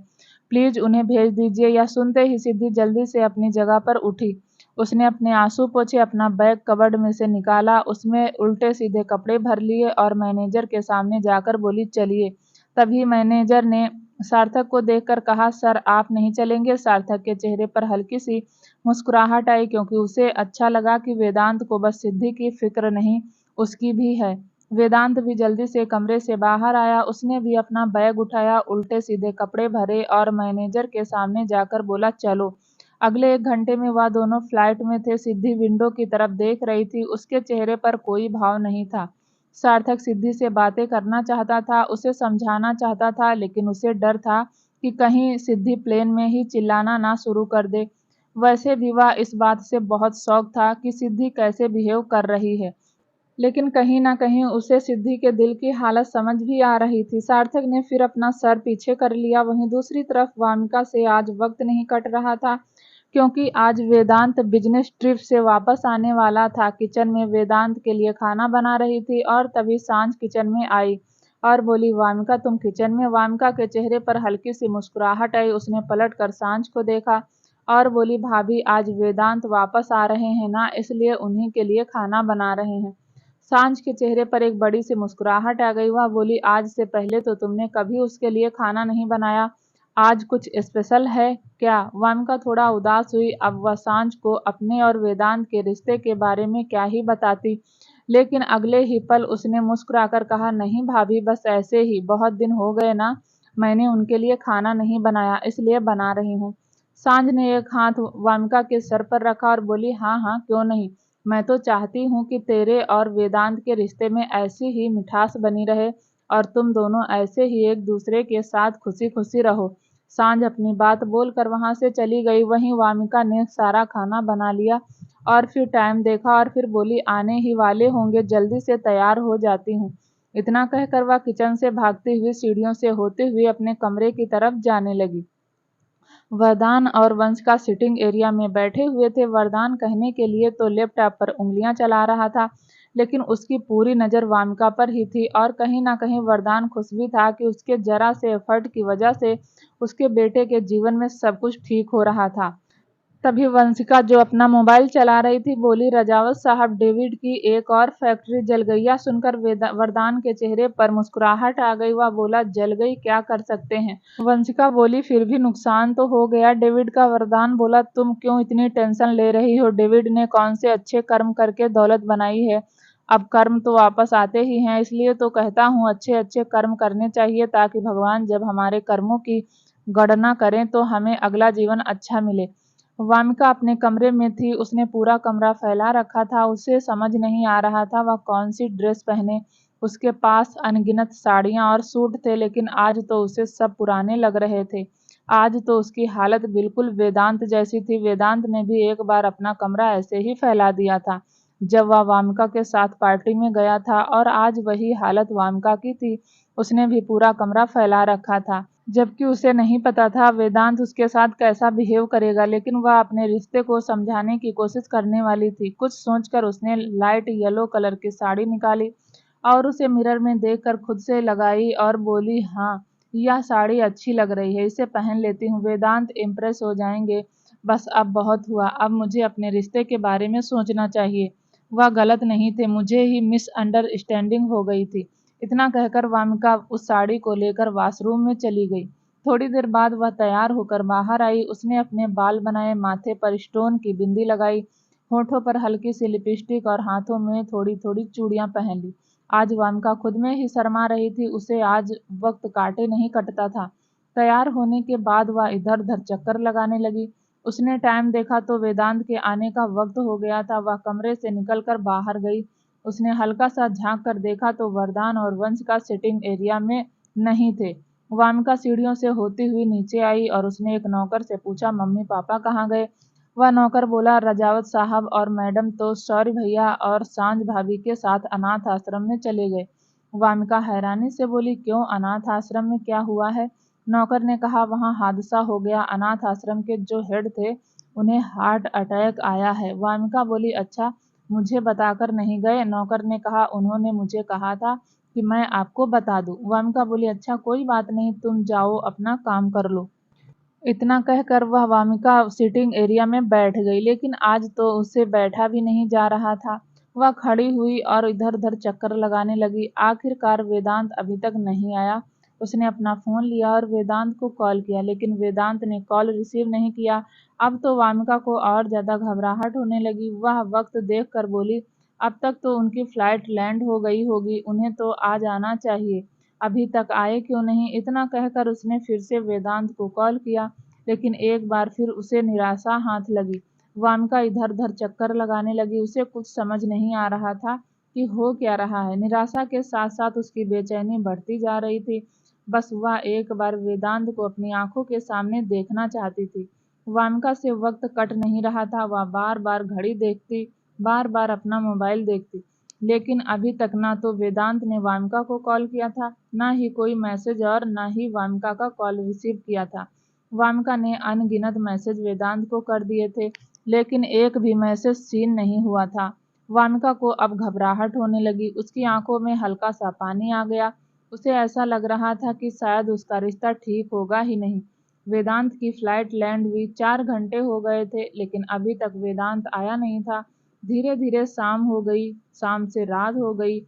[SPEAKER 1] प्लीज उन्हें भेज दीजिए। यह सुनते ही सिद्धि जल्दी से अपनी जगह पर उठी। उसने अपने आंसू पोंछे, अपना बैग कबर्ड में से निकाला, उसमें उल्टे सीधे कपड़े भर लिए और मैनेजर के सामने जाकर बोली, चलिए। तभी मैनेजर ने सार्थक को देखकर कहा, सर आप नहीं चलेंगे? सार्थक के चेहरे पर हल्की सी मुस्कुराहट आई, क्योंकि उसे अच्छा लगा कि वेदांत को बस सिद्धि की फिक्र नहीं, उसकी भी है। वेदांत भी जल्दी से कमरे से बाहर आया। उसने भी अपना बैग उठाया, उल्टे सीधे कपड़े भरे और मैनेजर के सामने जाकर बोला, चलो। अगले 1 घंटे में वह दोनों फ्लाइट में थे। सिद्धि विंडो की तरफ देख रही थी, उसके चेहरे पर कोई भाव नहीं था। सार्थक सिद्धि से बातें करना चाहता था, उसे समझाना चाहता था, लेकिन उसे डर था कि कहीं सिद्धि प्लेन में ही चिल्लाना ना शुरू कर दे। वैसे भी वह इस बात से बहुत शौक था कि सिद्धि कैसे बिहेव कर रही है, लेकिन कहीं ना कहीं उसे सिद्धि के दिल की हालत समझ भी आ रही थी। सार्थक ने फिर अपना सर पीछे कर लिया। वहीं दूसरी तरफ वामिका से आज वक्त नहीं कट रहा था। क्योंकि आज वेदांत बिजनेस ट्रिप से वापस आने वाला था। किचन में वेदांत के लिए खाना बना रही थी और तभी सांझ किचन में आई और बोली, वामिका तुम किचन में। वामिका के चेहरे पर हल्की सी मुस्कुराहट आई। उसने पलट कर सांझ को देखा और बोली, भाभी आज वेदांत वापस आ रहे हैं ना, इसलिए उन्हीं के लिए खाना बना रहे हैं। सांझ के चेहरे पर एक बड़ी सी मुस्कुराहट आ गई। वह बोली, आज से पहले तो तुमने कभी उसके लिए खाना नहीं बनाया, आज कुछ स्पेशल है क्या? वामिका थोड़ा उदास हुई। अब वह सांझ को अपने और वेदांत के रिश्ते के बारे में क्या ही बताती, लेकिन अगले ही पल उसने मुस्कुराकर कहा, नहीं भाभी, बस ऐसे ही, बहुत दिन हो गए ना, मैंने उनके लिए खाना नहीं बनाया, इसलिए बना रही हूँ। सांझ ने एक हाथ वामिका के सर पर रखा और बोली, हाँ हाँ, क्यों नहीं, मैं तो चाहती हूँ कि तेरे और वेदांत के रिश्ते में ऐसी ही मिठास बनी रहे और तुम दोनों ऐसे ही एक दूसरे के साथ खुशी खुशी रहो। सांझ अपनी बात बोलकर वहां से चली गई। वहीं वामिका ने सारा खाना बना लिया और फिर टाइम देखा और फिर बोली, आने ही वाले होंगे, जल्दी से तैयार हो जाती हूँ। इतना कहकर वह किचन से भागती हुई सीढ़ियों से होते हुए अपने कमरे की तरफ जाने लगी। वरदान और वंश का सिटिंग एरिया में बैठे हुए थे। वरदान कहने के लिए तो लैपटॉप पर उंगलियां चला रहा था, लेकिन उसकी पूरी नज़र वामिका पर ही थी और कहीं ना कहीं वरदान खुश भी था कि उसके जरा से एफर्ट की वजह से उसके बेटे के जीवन में सब कुछ ठीक हो रहा था। तभी वंशिका, जो अपना मोबाइल चला रही थी, बोली, रजावत साहब, डेविड की एक और फैक्ट्री जल गई। यह सुनकर वरदान के चेहरे पर मुस्कुराहट आ गई। वह बोला, जल गई, क्या कर सकते हैं। वंशिका बोली, फिर भी नुकसान तो हो गया डेविड का। वरदान बोला, तुम क्यों इतनी टेंशन ले रही हो, डेविड ने कौन से अच्छे कर्म करके दौलत बनाई है, अब कर्म तो वापस आते ही हैं, इसलिए तो कहता हूँ अच्छे अच्छे कर्म करने चाहिए, ताकि भगवान जब हमारे कर्मों की गणना करें तो हमें अगला जीवन अच्छा मिले। वामिका अपने कमरे में थी। उसने पूरा कमरा फैला रखा था। उसे समझ नहीं आ रहा था वह कौन सी ड्रेस पहने। उसके पास अनगिनत साड़ियाँ और सूट थे, लेकिन आज तो उसे सब पुराने लग रहे थे। आज तो उसकी हालत बिल्कुल वेदांत जैसी थी। वेदांत ने भी एक बार अपना कमरा ऐसे ही फैला दिया था, जब वह वामिका के साथ पार्टी में गया था, और आज वही हालत वामिका की थी। उसने भी पूरा कमरा फैला रखा था, जबकि उसे नहीं पता था वेदांत उसके साथ कैसा बिहेव करेगा, लेकिन वह अपने रिश्ते को समझाने की कोशिश करने वाली थी। कुछ सोचकर उसने लाइट येलो कलर की साड़ी निकाली और उसे मिरर में देखकर खुद से लगाई और बोली, हाँ, यह साड़ी अच्छी लग रही है, इसे पहन लेती हूँ, वेदांत इम्प्रेस हो जाएंगे। बस अब बहुत हुआ, अब मुझे अपने रिश्ते के बारे में सोचना चाहिए। वह गलत नहीं थे, मुझे ही मिसअंडरस्टैंडिंग हो गई थी। इतना कहकर वामिका उस साड़ी को लेकर वॉशरूम में चली गई। थोड़ी देर बाद वह तैयार होकर बाहर आई। उसने अपने बाल बनाए, माथे पर स्टोन की बिंदी लगाई, होठों पर हल्की सी लिपस्टिक और हाथों में थोड़ी थोड़ी चूड़ियां पहन ली। आज वामिका खुद में ही शर्मा रही थी। उसे आज वक्त काटे नहीं कटता था। तैयार होने के बाद वह इधर उधर चक्कर लगाने लगी। उसने टाइम देखा तो वेदांत के आने का वक्त हो गया था। वह कमरे से निकलकर बाहर गई। उसने हल्का सा झांक कर देखा तो वरदान और वंश का सिटिंग एरिया में नहीं थे। वामिका सीढ़ियों से होती हुई नीचे आई और उसने एक नौकर से पूछा, मम्मी पापा कहाँ गए? वह नौकर बोला, रजावत साहब और मैडम तो शौर्य भैया और सांझ भाभी के साथ अनाथ आश्रम में चले गए। वामिका हैरानी से बोली, क्यों, अनाथ आश्रम में क्या हुआ है? नौकर ने कहा, वहाँ हादसा हो गया, अनाथ आश्रम के जो हेड थे उन्हें हार्ट अटैक आया है। वामिका बोली, अच्छा, मुझे बताकर नहीं गए? नौकर ने कहा, उन्होंने मुझे कहा था कि मैं आपको बता दूं। वामिका बोली, अच्छा, कोई बात नहीं, तुम जाओ, अपना काम कर लो। इतना कहकर वह वामिका सिटिंग एरिया में बैठ गई, लेकिन आज तो उससे बैठा भी नहीं जा रहा था। वह खड़ी हुई और इधर उधर चक्कर लगाने लगी। आखिरकार वेदांत अभी तक नहीं आया। उसने अपना फोन लिया और वेदांत को कॉल किया, लेकिन वेदांत ने कॉल रिसीव नहीं किया। अब तो वामिका को और ज्यादा घबराहट होने लगी। वह वक्त देख कर बोली, अब तक तो उनकी फ्लाइट लैंड हो गई होगी, उन्हें तो आ जाना चाहिए, अभी तक आए क्यों नहीं? इतना कहकर उसने फिर से वेदांत को कॉल किया, लेकिन एक बार फिर उसे निराशा हाथ लगी। वामिका इधर उधर चक्कर लगाने लगी। उसे कुछ समझ नहीं आ रहा था कि हो क्या रहा है। निराशा के साथ साथ उसकी बेचैनी बढ़ती जा रही थी। बस वह एक बार वेदांत को अपनी आंखों के सामने देखना चाहती थी। वामिका से वक्त कट नहीं रहा था। वह बार बार घड़ी देखती, बार बार अपना मोबाइल देखती, लेकिन अभी तक ना तो वेदांत ने वामिका को कॉल किया था, ना ही कोई मैसेज, और ना ही वामिका का कॉल रिसीव किया था। वामिका ने अनगिनत मैसेज वेदांत को कर दिए थे, लेकिन एक भी मैसेज सीन नहीं हुआ था। वामिका को अब घबराहट होने लगी। उसकी आंखों में हल्का सा पानी आ गया। उसे ऐसा लग रहा था कि शायद उसका रिश्ता ठीक होगा ही नहीं। वेदांत की फ्लाइट लैंड हुई। 4 घंटे हो गए थे, लेकिन अभी तक वेदांत आया नहीं था। धीरे धीरे शाम हो गई, शाम से रात हो गई।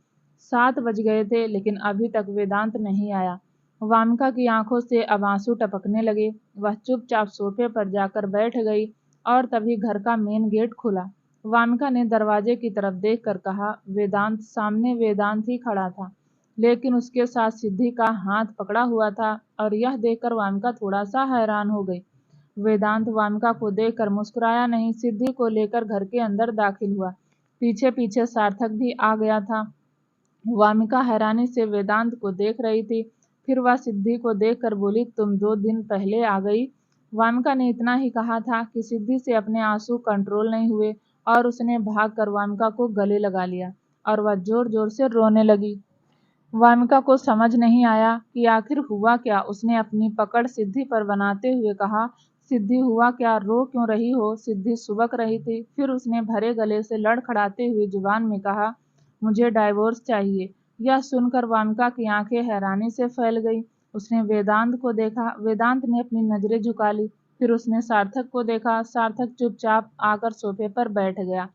[SPEAKER 1] 7 बज गए थे, लेकिन अभी तक वेदांत नहीं आया। वामिका की आंखों से अब आंसू टपकने लगे। वह चुपचाप सोफे पर जाकर बैठ गई और तभी घर का मेन गेट खुला। वामिका ने दरवाजे की तरफ देखकर कहा, वेदांत। सामने वेदांत ही खड़ा था, लेकिन उसके साथ सिद्धि का हाथ पकड़ा हुआ था और यह देखकर वामिका थोड़ा सा हैरान हो गई। वेदांत वामिका को देखकर मुस्कुराया नहीं, सिद्धि को लेकर घर के अंदर दाखिल हुआ। पीछे पीछे सार्थक भी आ गया था। वामिका हैरानी से वेदांत को देख रही थी। फिर वह सिद्धि को देखकर बोली, तुम 2 दिन पहले आ गई। वामिका ने इतना ही कहा था कि सिद्धि से अपने आंसू कंट्रोल नहीं हुए और उसने भागकर वामिका को गले लगा लिया और वह जोर जोर से रोने लगी। वामिका को समझ नहीं आया कि आखिर हुआ क्या। उसने अपनी पकड़ सिद्धि पर बनाते हुए कहा, सिद्धि हुआ क्या, रो क्यों रही हो? सिद्धि सुबक रही थी। फिर उसने भरे गले से लड़खड़ाते हुए जुबान में कहा, मुझे डाइवोर्स चाहिए। यह सुनकर वामिका की आंखें हैरानी से फैल गई। उसने वेदांत को देखा। वेदांत ने अपनी नजरें झुका ली। फिर उसने सार्थक को देखा। सार्थक चुपचाप आकर सोफे पर बैठ गया।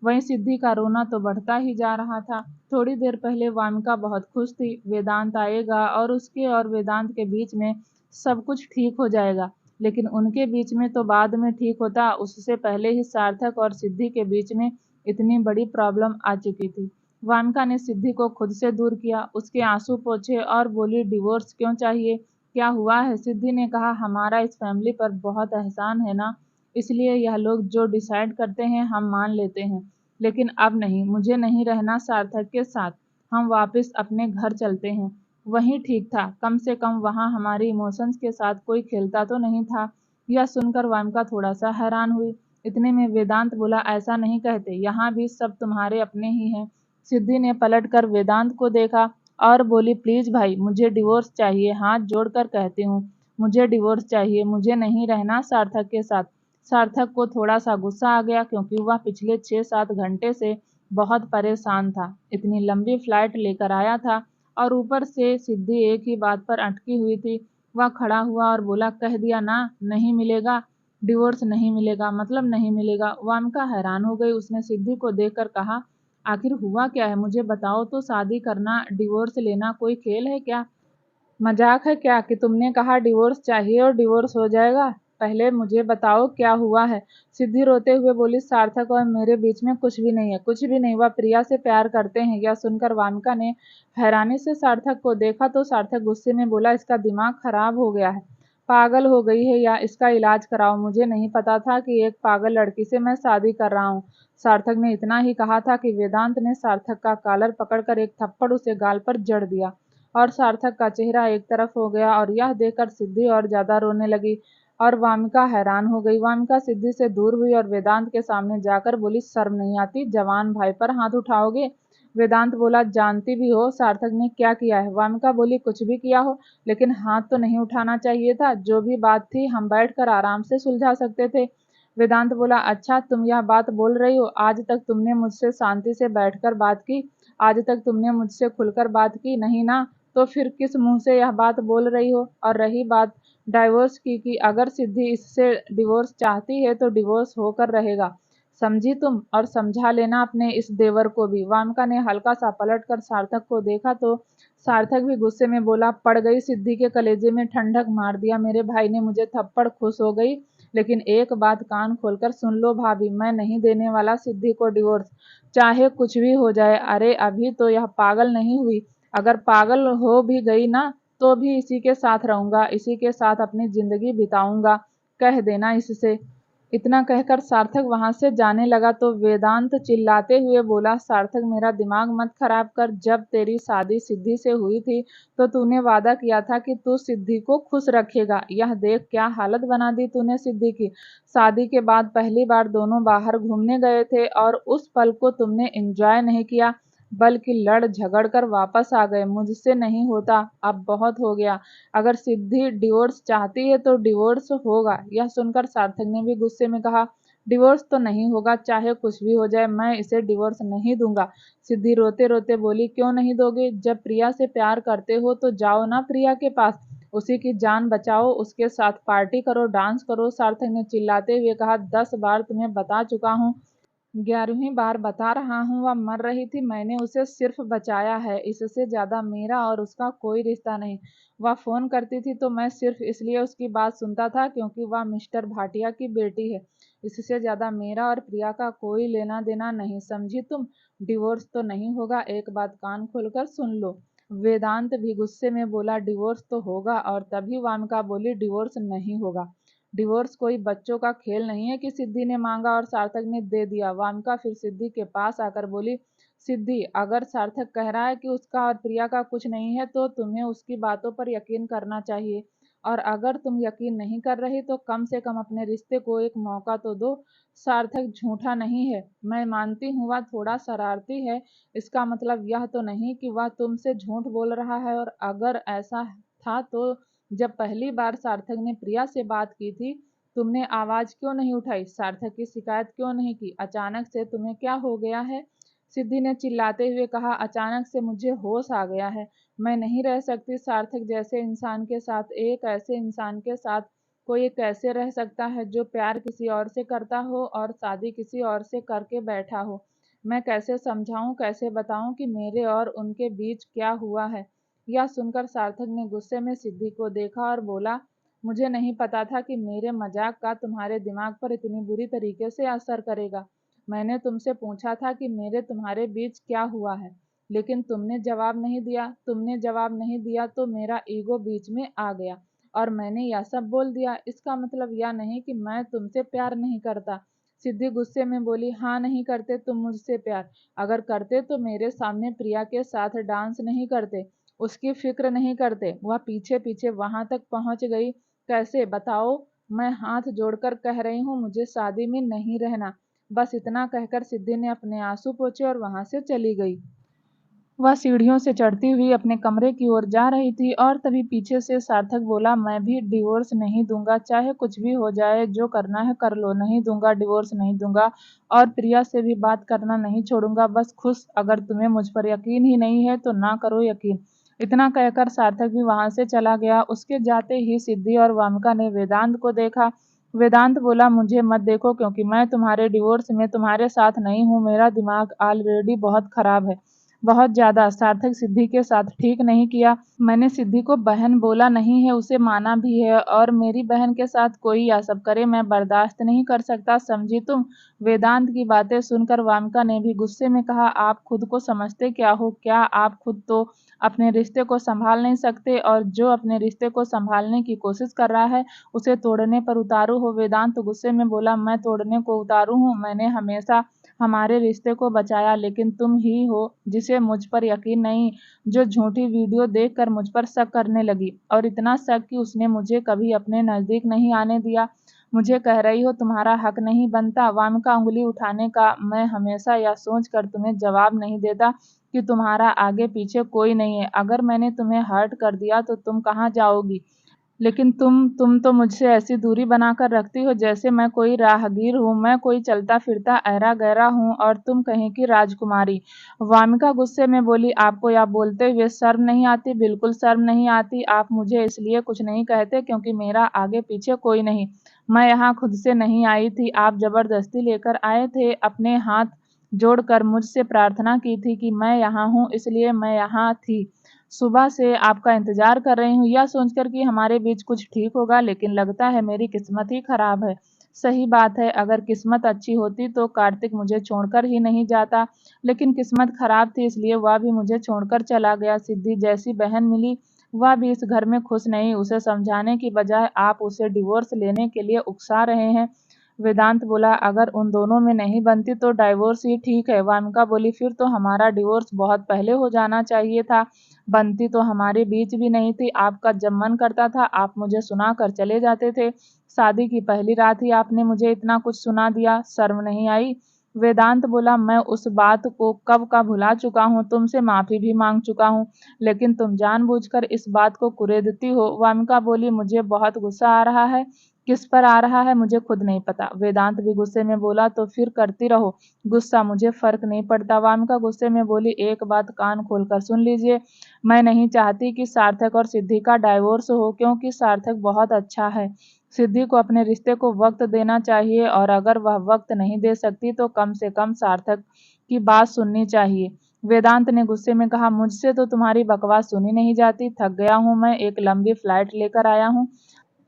[SPEAKER 1] वहीं सिद्धि का रोना तो बढ़ता ही जा रहा था। थोड़ी देर पहले वामिका बहुत खुश थी, वेदांत आएगा और उसके और वेदांत के बीच में सब कुछ ठीक हो जाएगा। लेकिन उनके बीच में तो बाद में ठीक होता, उससे पहले ही सार्थक और सिद्धि के बीच में इतनी बड़ी प्रॉब्लम आ चुकी थी। वामिका ने सिद्धि को खुद से दूर किया, उसके आंसू पोंछे और बोली, डिवोर्स क्यों चाहिए, क्या हुआ है? सिद्धि ने कहा, हमारा इस फैमिली पर बहुत एहसान है ना, इसलिए यह लोग जो डिसाइड करते हैं हम मान लेते हैं। लेकिन अब नहीं, मुझे नहीं रहना सार्थक के साथ। हम वापस अपने घर चलते हैं। वही ठीक था, कम से कम वहाँ हमारे इमोशंस के साथ कोई खेलता तो नहीं था। यह सुनकर वामिका थोड़ा सा हैरान हुई। इतने में वेदांत बोला, ऐसा नहीं कहते, यहाँ भी सब तुम्हारे अपने ही हैं। सिद्धि ने पलट कर वेदांत को देखा और बोली, प्लीज भाई, मुझे डिवोर्स चाहिए, हाथ जोड़कर कहती हूँ, मुझे डिवोर्स चाहिए, मुझे नहीं रहना सार्थक के साथ। सार्थक को थोड़ा सा गुस्सा आ गया, क्योंकि वह पिछले 6-7 घंटे से बहुत परेशान था। इतनी लंबी फ्लाइट लेकर आया था और ऊपर से सिद्धि एक ही बात पर अटकी हुई थी। वह खड़ा हुआ और बोला, कह दिया ना, नहीं मिलेगा डिवोर्स, नहीं मिलेगा मतलब नहीं मिलेगा। वामिका हैरान हो गई। उसने सिद्धि को देखकर कहा, आखिर हुआ क्या है, मुझे बताओ तो, शादी करना डिवोर्स लेना कोई खेल है क्या? मजाक है क्या कि तुमने कहा डिवोर्स चाहिए और डिवोर्स हो जाएगा? पहले मुझे बताओ क्या हुआ है। सिद्धि रोते हुए बोली, सार्थक और मेरे बीच में कुछ भी नहीं है, कुछ भी नहीं, वह प्रिया से प्यार करते हैं। यह सुनकर वामिका ने हैरानी से सार्थक को देखा तो सार्थक गुस्से में बोला, इसका दिमाग खराब हो गया है, पागल हो गई है, या इसका इलाज कराओ। मुझे नहीं पता था कि एक पागल लड़की से मैं शादी कर रहा हूँ। सार्थक ने इतना ही कहा था कि वेदांत ने सार्थक का कॉलर पकड़कर एक थप्पड़ उसे गाल पर जड़ दिया और सार्थक का चेहरा एक तरफ हो गया और यह देखकर सिद्धि और ज्यादा रोने लगी और वामिका हैरान हो गई। वामिका सिद्धि से दूर हुई और वेदांत के सामने जाकर बोली, शर्म नहीं आती, जवान भाई पर हाथ उठाओगे? वेदांत बोला, जानती भी हो सार्थक ने क्या किया है? वामिका बोली, कुछ भी किया हो, लेकिन हाथ तो नहीं उठाना चाहिए था। जो भी बात थी हम बैठकर आराम से सुलझा सकते थे। वेदांत बोला, अच्छा तुम यह बात बोल रही हो? आज तक तुमने मुझसे शांति से बैठकर बात की? आज तक तुमने मुझसे खुलकर बात की नहीं ना? तो फिर किस मुंह से यह बात बोल रही हो? और रही बात डाइवोर्स की, कि अगर सिद्धि इससे डिवोर्स चाहती है तो डिवोर्स होकर रहेगा, समझी तुम? और समझा लेना अपने इस देवर को भी। वामिका ने हल्का सा पलट कर सार्थक को देखा तो सार्थक भी गुस्से में बोला, पड़ गई सिद्धि के कलेजे में ठंडक मार दिया, मेरे भाई ने मुझे थप्पड़, खुश हो गई। लेकिन एक बात कान खोलकर सुन लो भाभी, मैं नहीं देने वाला सिद्धि को डिवोर्स, चाहे कुछ भी हो जाए। अरे अभी तो यह पागल नहीं हुई, अगर पागल हो भी गई ना तो भी इसी के साथ रहूंगा, इसी के साथ अपनी जिंदगी बिताऊंगा, कह देना इससे। इतना कहकर सार्थक वहां से जाने लगा तो वेदांत चिल्लाते हुए बोला, सार्थक मेरा दिमाग मत खराब कर, जब तेरी शादी सिद्धि से हुई थी तो तूने वादा किया था कि तू सिद्धि को खुश रखेगा। यह देख क्या हालत बना दी तूने सिद्धि की। शादी के बाद पहली बार दोनों बाहर घूमने गए थे और उस पल को तुमने एंजॉय नहीं किया। बल्कि लड़ झगड़ कर वापस आ गए। मुझसे नहीं होता, अब बहुत हो गया। अगर सिद्धि डिवोर्स चाहती है तो डिवोर्स होगा। यह सुनकर सार्थक ने भी गुस्से में कहा, डिवोर्स तो नहीं होगा, चाहे कुछ भी हो जाए, मैं इसे डिवोर्स नहीं दूंगा। सिद्धि रोते रोते बोली, क्यों नहीं दोगे? जब प्रिया से प्यार करते हो तो जाओ ना प्रिया के पास, उसी की जान बचाओ, उसके साथ पार्टी करो, डांस करो। सार्थक ने चिल्लाते हुए कहा, 10 बार तुम्हें बता चुका हूँ, 11वीं बार बता रहा हूँ, वह मर रही थी, मैंने उसे सिर्फ बचाया है, इससे ज्यादा मेरा और उसका कोई रिश्ता नहीं। वह फोन करती थी तो मैं सिर्फ इसलिए उसकी बात सुनता था क्योंकि वह मिस्टर भाटिया की बेटी है, इससे ज्यादा मेरा और प्रिया का कोई लेना देना नहीं, समझी तुम? डिवोर्स तो नहीं होगा, एक बात कान खोलकर सुन लो। वेदांत भी गुस्से में बोला, डिवोर्स तो होगा। और तभी वामिका बोली, डिवोर्स नहीं होगा। डिवोर्स कोई बच्चों का खेल नहीं है कि सिद्धि ने मांगा और सार्थक ने दे दिया। वामिका फिर सिद्धि के पास आकर बोली, सिद्धि, अगर सार्थक कह रहा है कि उसका और प्रिया का कुछ नहीं है तो तुम्हें उसकी बातों पर यकीन करना चाहिए, और अगर तुम यकीन नहीं कर रही तो कम से कम अपने रिश्ते को एक मौका तो दो। सार्थक झूठा नहीं है, मैं मानती हूँ वह थोड़ा शरारती है, इसका मतलब यह तो नहीं कि वह तुमसे झूठ बोल रहा है, और अगर ऐसा था तो जब पहली बार सार्थक ने प्रिया से बात की थी, तुमने आवाज क्यों नहीं उठाई? सार्थक की शिकायत क्यों नहीं की? अचानक से तुम्हें क्या हो गया है? सिद्धि ने चिल्लाते हुए कहा, अचानक से मुझे होश आ गया है, मैं नहीं रह सकती सार्थक जैसे इंसान के साथ। एक ऐसे इंसान के साथ कोई कैसे रह सकता है जो प्यार किसी और से करता हो और शादी किसी और से करके बैठा हो? मैं कैसे समझाऊं, कैसे बताऊं कि मेरे और उनके बीच क्या हुआ है? यह सुनकर सार्थक ने गुस्से में सिद्धि को देखा और बोला, मुझे नहीं पता था कि मेरे मजाक का तुम्हारे दिमाग पर इतनी बुरी तरीके से असर करेगा। मैंने तुमसे पूछा था कि मेरे तुम्हारे बीच क्या हुआ है, लेकिन तुमने जवाब नहीं दिया। तुमने जवाब नहीं दिया तो मेरा ईगो बीच में आ गया और मैंने यह सब बोल दिया। इसका मतलब यह नहीं कि मैं तुमसे प्यार नहीं करता। सिद्धि गुस्से में बोली, हाँ, नहीं करते तुम मुझसे प्यार। अगर करते तो मेरे सामने प्रिया के साथ डांस नहीं करते, उसकी फिक्र नहीं करते। वह पीछे पीछे वहां तक पहुंच गई, कैसे बताओ? मैं हाथ जोड़कर कह रही हूँ, मुझे शादी में नहीं रहना। बस इतना कहकर सिद्धि ने अपने आंसू पोंछे और वहां से चली गई। वह सीढ़ियों से चढ़ती हुई अपने कमरे की ओर जा रही थी और तभी पीछे से सार्थक बोला, मैं भी डिवोर्स नहीं दूंगा, चाहे कुछ भी हो जाए, जो करना है कर लो, नहीं दूंगा, डिवोर्स नहीं दूंगा, और प्रिया से भी बात करना नहीं छोड़ूंगा, बस खुश। अगर तुम्हें मुझ पर यकीन ही नहीं है तो ना करो यकीन। इतना कहकर सार्थक भी वहां से चला गया। उसके जाते ही सिद्धि और वामिका ने वेदांत को देखा। वेदांत बोला, मुझे मत देखो क्योंकि मैं तुम्हारे डिवोर्स में तुम्हारे साथ नहीं हूँ, मेरा दिमाग ऑलरेडी बहुत खराब है, बहुत ज्यादा। सार्थक सिद्धि के साथ ठीक नहीं किया। मैंने सिद्धि को बहन बोला नहीं है, उसे माना भी है, और मेरी बहन के साथ कोई यह सब करे मैं बर्दाश्त नहीं कर सकता, समझी तुम? वेदांत की बातें सुनकर वामिका ने भी गुस्से में कहा, आप खुद को समझते क्या हो? क्या आप खुद तो अपने रिश्ते को संभाल नहीं सकते, और जो अपने रिश्ते को संभालने की कोशिश कर रहा है उसे तोड़ने पर उतारू हो? वेदांत गुस्से में बोला, मैं तोड़ने को उतारू हूँ? मैंने हमेशा हमारे रिश्ते को बचाया, लेकिन तुम ही हो जिसे मुझ पर यकीन नहीं, जो झूठी वीडियो देखकर मुझ पर शक करने लगी, और इतना शक कि उसने मुझे कभी अपने नजदीक नहीं आने दिया। मुझे कह रही हो तुम्हारा हक नहीं बनता वामिका उंगली उठाने का? मैं हमेशा यह सोचकर तुम्हें जवाब नहीं देता कि तुम्हारा आगे पीछे कोई नहीं है। अगर मैंने तुम्हें हर्ट कर दिया तो तुम कहाँ जाओगी? लेकिन तुम तो मुझसे ऐसी दूरी बनाकर रखती हो जैसे मैं कोई राहगीर हूँ, मैं कोई चलता फिरता ऐरा गैरा हूँ, और तुम कहीं की राजकुमारी। वामिका गुस्से में बोली, आपको यह बोलते हुए शर्म नहीं आती? बिल्कुल शर्म नहीं आती। आप मुझे इसलिए कुछ नहीं कहते क्योंकि मेरा आगे पीछे कोई नहीं। मैं यहाँ खुद से नहीं आई थी, आप जबरदस्ती लेकर आए थे। अपने हाथ जोड़कर मुझसे प्रार्थना की थी कि मैं यहाँ हूँ, इसलिए मैं यहाँ थी। सुबह से आपका इंतजार कर रही हूँ, यह सोचकर कि हमारे बीच कुछ ठीक होगा, लेकिन लगता है मेरी किस्मत ही खराब है। सही बात है, अगर किस्मत अच्छी होती तो कार्तिक मुझे छोड़कर ही नहीं जाता, लेकिन किस्मत खराब थी इसलिए वह भी मुझे छोड़कर चला गया। सिद्धि जैसी बहन मिली, वह भी इस घर में खुश नहीं। उसे समझाने की बजाय आप उसे डिवोर्स लेने के लिए उकसा रहे हैं। वेदांत बोला, अगर उन दोनों में नहीं बनती तो डाइवोर्स ही ठीक है। वामिका बोली, फिर तो हमारा डिवोर्स बहुत पहले हो जाना चाहिए था, बनती तो हमारे बीच भी नहीं थी। आपका जब मन करता था आप मुझे सुना कर चले जाते थे, शादी की पहली रात ही आपने मुझे इतना कुछ सुना दिया, शर्म नहीं आई? वेदांत बोला, मैं उस बात को कब का भुला चुका हूँ, तुमसे माफी भी मांग चुका हूँ, लेकिन तुम जानबूझकर इस बात को कुरेदती हो। वामिका बोली, मुझे बहुत गुस्सा आ रहा है। किस पर आ रहा है मुझे खुद नहीं पता। वेदांत भी गुस्से में बोला, तो फिर करती रहो गुस्सा, मुझे फर्क नहीं पड़ता। वामिका गुस्से में बोली, एक बात कान खोलकर सुन लीजिए, मैं नहीं चाहती कि सार्थक और सिद्धि का डाइवोर्स हो, क्योंकि सार्थक बहुत अच्छा है। सिद्धि को अपने रिश्ते को वक्त देना चाहिए, और अगर वह वक्त नहीं दे सकती तो कम से कम सार्थक की बात सुननी चाहिए। वेदांत ने गुस्से में कहा, मुझसे तो तुम्हारी बकवास सुनी नहीं जाती, थक गया हूँ मैं, एक लंबी फ्लाइट लेकर आया हूँ।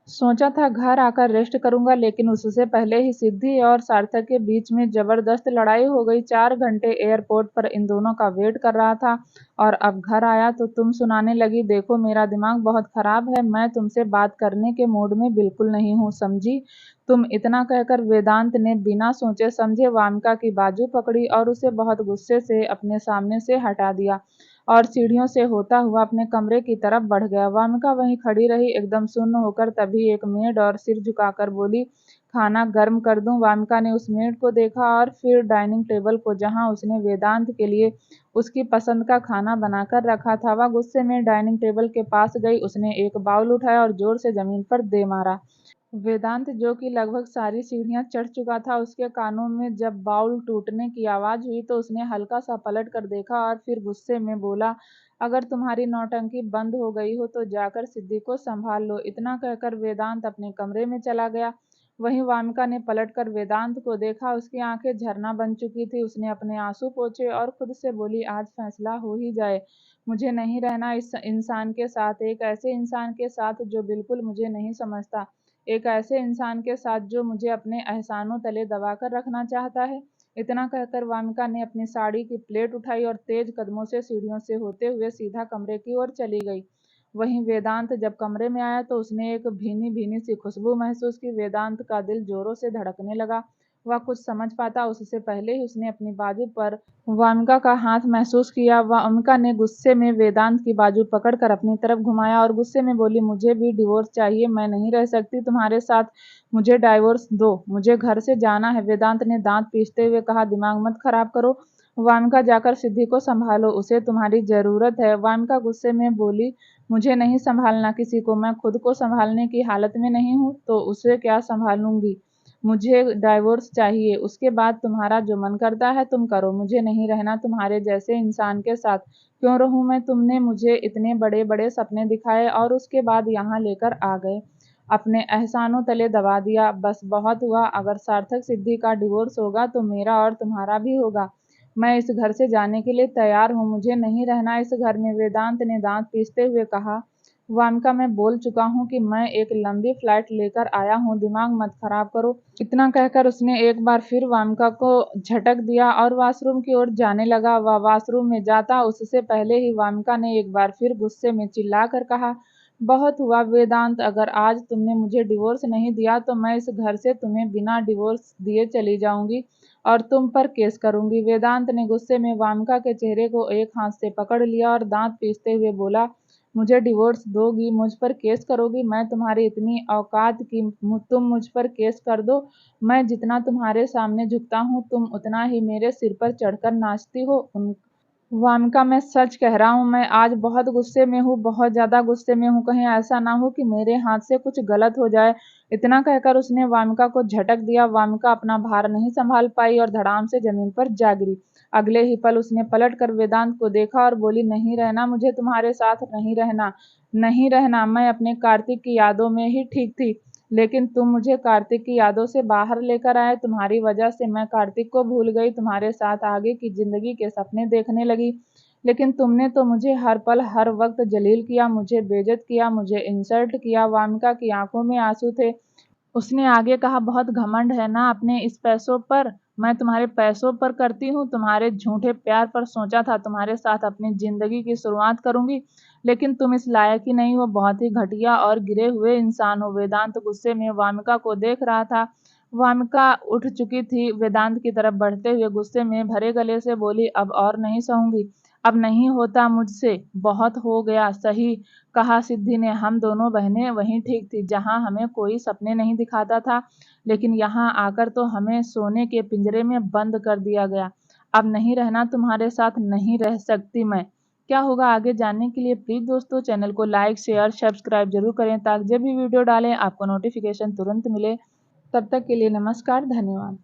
[SPEAKER 1] सोचा था घर आकर रेस्ट करूंगा, लेकिन उससे पहले ही सिद्धि और सार्थक के बीच में जबरदस्त लड़ाई हो गई। 4 घंटे एयरपोर्ट पर इन दोनों का वेट कर रहा था, और अब घर आया तो तुम सुनाने लगी। देखो मेरा दिमाग बहुत खराब है, मैं तुमसे बात करने के मूड में बिल्कुल नहीं हूँ, समझी तुम। इतना कहकर वेदांत ने बिना सोचे समझे वामिका की बाजू पकड़ी और उसे बहुत गुस्से से अपने सामने से हटा दिया, और सीढ़ियों से होता हुआ अपने कमरे की तरफ बढ़ गया। वामिका वहीं खड़ी रही एकदम सुन्न होकर। तभी एक मेड और सिर झुकाकर बोली, खाना गर्म कर दूं। वामिका ने उस मेड को देखा और फिर डाइनिंग टेबल को, जहां उसने वेदांत के लिए उसकी पसंद का खाना बनाकर रखा था। वह गुस्से में डाइनिंग टेबल के पास गई, उसने एक बाउल उठाया और जोर से जमीन पर दे मारा। वेदांत, जो कि लगभग सारी सीढ़ियां चढ़ चुका था, उसके कानों में जब बाउल टूटने की आवाज हुई तो उसने हल्का सा पलट कर देखा और फिर गुस्से में बोला, अगर तुम्हारी नौटंकी बंद हो गई हो तो जाकर सिद्धि को संभाल लो। इतना कहकर वेदांत अपने कमरे में चला गया। वहीं वामिका ने पलट कर वेदांत को देखा, उसकी आंखें झरना बन चुकी थी। उसने अपने आंसू पोंछे और खुद से बोली, आज फैसला हो ही जाए, मुझे नहीं रहना इस इंसान के साथ, एक ऐसे इंसान के साथ जो बिल्कुल मुझे नहीं समझता, एक ऐसे इंसान के साथ जो मुझे अपने एहसानों तले दबाकर रखना चाहता है। इतना कहकर वामिका ने अपनी साड़ी की प्लेट उठाई और तेज कदमों से सीढ़ियों से होते हुए सीधा कमरे की ओर चली गई। वहीं वेदांत जब कमरे में आया तो उसने एक भीनी भीनी सी खुशबू महसूस की। वेदांत का दिल जोरों से धड़कने लगा। वह कुछ समझ पाता उससे पहले ही उसने अपनी बाजू पर वामिका का हाथ महसूस किया। वामिका ने गुस्से में वेदांत की बाजू पकड़कर अपनी तरफ घुमाया और गुस्से में बोली, मुझे भी डिवोर्स चाहिए, मैं नहीं रह सकती तुम्हारे साथ, मुझे डाइवोर्स दो, मुझे घर से जाना है। वेदांत ने दांत पीसते हुए कहा, दिमाग मत खराब करो वामिका, जाकर सिद्धि को संभालो, उसे तुम्हारी जरूरत है। वामिका गुस्से में बोली, मुझे नहीं संभालना किसी को, मैं खुद को संभालने की हालत में नहीं हूँ तो उसे क्या संभालूंगी। मुझे डाइवोर्स चाहिए, उसके बाद तुम्हारा जो मन करता है तुम करो, मुझे नहीं रहना तुम्हारे जैसे इंसान के साथ। क्यों रहूं मैं, तुमने मुझे इतने बड़े बड़े सपने दिखाए और उसके बाद यहाँ लेकर आ गए, अपने एहसानों तले दबा दिया। बस बहुत हुआ, अगर सार्थक सिद्धि का डिवोर्स होगा तो मेरा और तुम्हारा भी होगा। मैं इस घर से जाने के लिए तैयार हूँ, मुझे नहीं रहना इस घर में। वेदांत ने दांत पीसते हुए कहा, वामिका, मैं बोल चुका हूँ कि मैं एक लंबी फ्लाइट लेकर आया हूँ, दिमाग मत खराब करो। इतना कहकर उसने एक बार फिर वामिका को झटक दिया और वॉशरूम की ओर जाने लगा। वह वॉशरूम में जाता उससे पहले ही वामिका ने एक बार फिर गुस्से में चिल्लाकर कहा, बहुत हुआ वेदांत, अगर आज तुमने मुझे डिवोर्स नहीं दिया तो मैं इस घर से तुम्हें बिना डिवोर्स दिए चली जाऊंगी और तुम पर केस करूंगी। वेदांत ने गुस्से में वामिका के चेहरे को एक हाथ से पकड़ लिया और दांत पीसते हुए बोला, मुझे डिवोर्स दोगी, मुझ पर केस करोगी, मैं तुम्हारी इतनी औकात की तुम मुझ पर केस कर दो। मैं जितना तुम्हारे सामने झुकता हूँ तुम उतना ही मेरे सिर पर चढ़कर नाचती हो। वामिका, मैं सच कह रहा हूँ, मैं आज बहुत गुस्से में हूँ, बहुत ज्यादा गुस्से में हूँ, कहीं ऐसा ना हो कि मेरे हाथ से कुछ गलत हो जाए। इतना कहकर उसने वामिका को झटक दिया। वामिका अपना भार नहीं संभाल पाई और धड़ाम से जमीन पर जा गिरी। अगले ही पल उसने पलट कर वेदांत को देखा और बोली, नहीं रहना, मुझे तुम्हारे साथ नहीं रहना, नहीं रहना। मैं अपने कार्तिक की यादों में ही ठीक थी, लेकिन तुम मुझे कार्तिक की यादों से बाहर लेकर आए। तुम्हारी वजह से मैं कार्तिक को भूल गई, तुम्हारे साथ आगे की जिंदगी के सपने देखने लगी, लेकिन तुमने तो मुझे हर पल हर वक्त जलील किया, मुझे बेइज्जत किया, मुझे इंसल्ट किया। वामिका की आंखों में आंसू थे। उसने आगे कहा, बहुत घमंड है ना अपने इस पैसों पर, मैं तुम्हारे पैसों पर करती हूँ, तुम्हारे झूठे प्यार पर सोचा था तुम्हारे साथ अपनी जिंदगी की शुरुआत करूंगी, लेकिन तुम इस लायक ही नहीं हो, बहुत ही घटिया और गिरे हुए इंसान हो। वेदांत गुस्से में वामिका को देख रहा था। वामिका उठ चुकी थी, वेदांत की तरफ बढ़ते हुए गुस्से में भरे गले से बोली, अब और नहीं सहूंगी, अब नहीं होता मुझसे, बहुत हो गया, सही कहा सिद्धि ने। हम दोनों बहनें वहीं ठीक थी जहां हमें कोई सपने नहीं दिखाता था, लेकिन यहाँ आकर तो हमें सोने के पिंजरे में बंद कर दिया गया। अब नहीं रहना तुम्हारे साथ, नहीं रह सकती मैं। क्या होगा आगे जानने के लिए प्लीज दोस्तों चैनल को लाइक शेयर सब्सक्राइब जरूर करें, ताकि जब भी वीडियो डालें आपको नोटिफिकेशन तुरंत मिले। तब तक के लिए नमस्कार, धन्यवाद।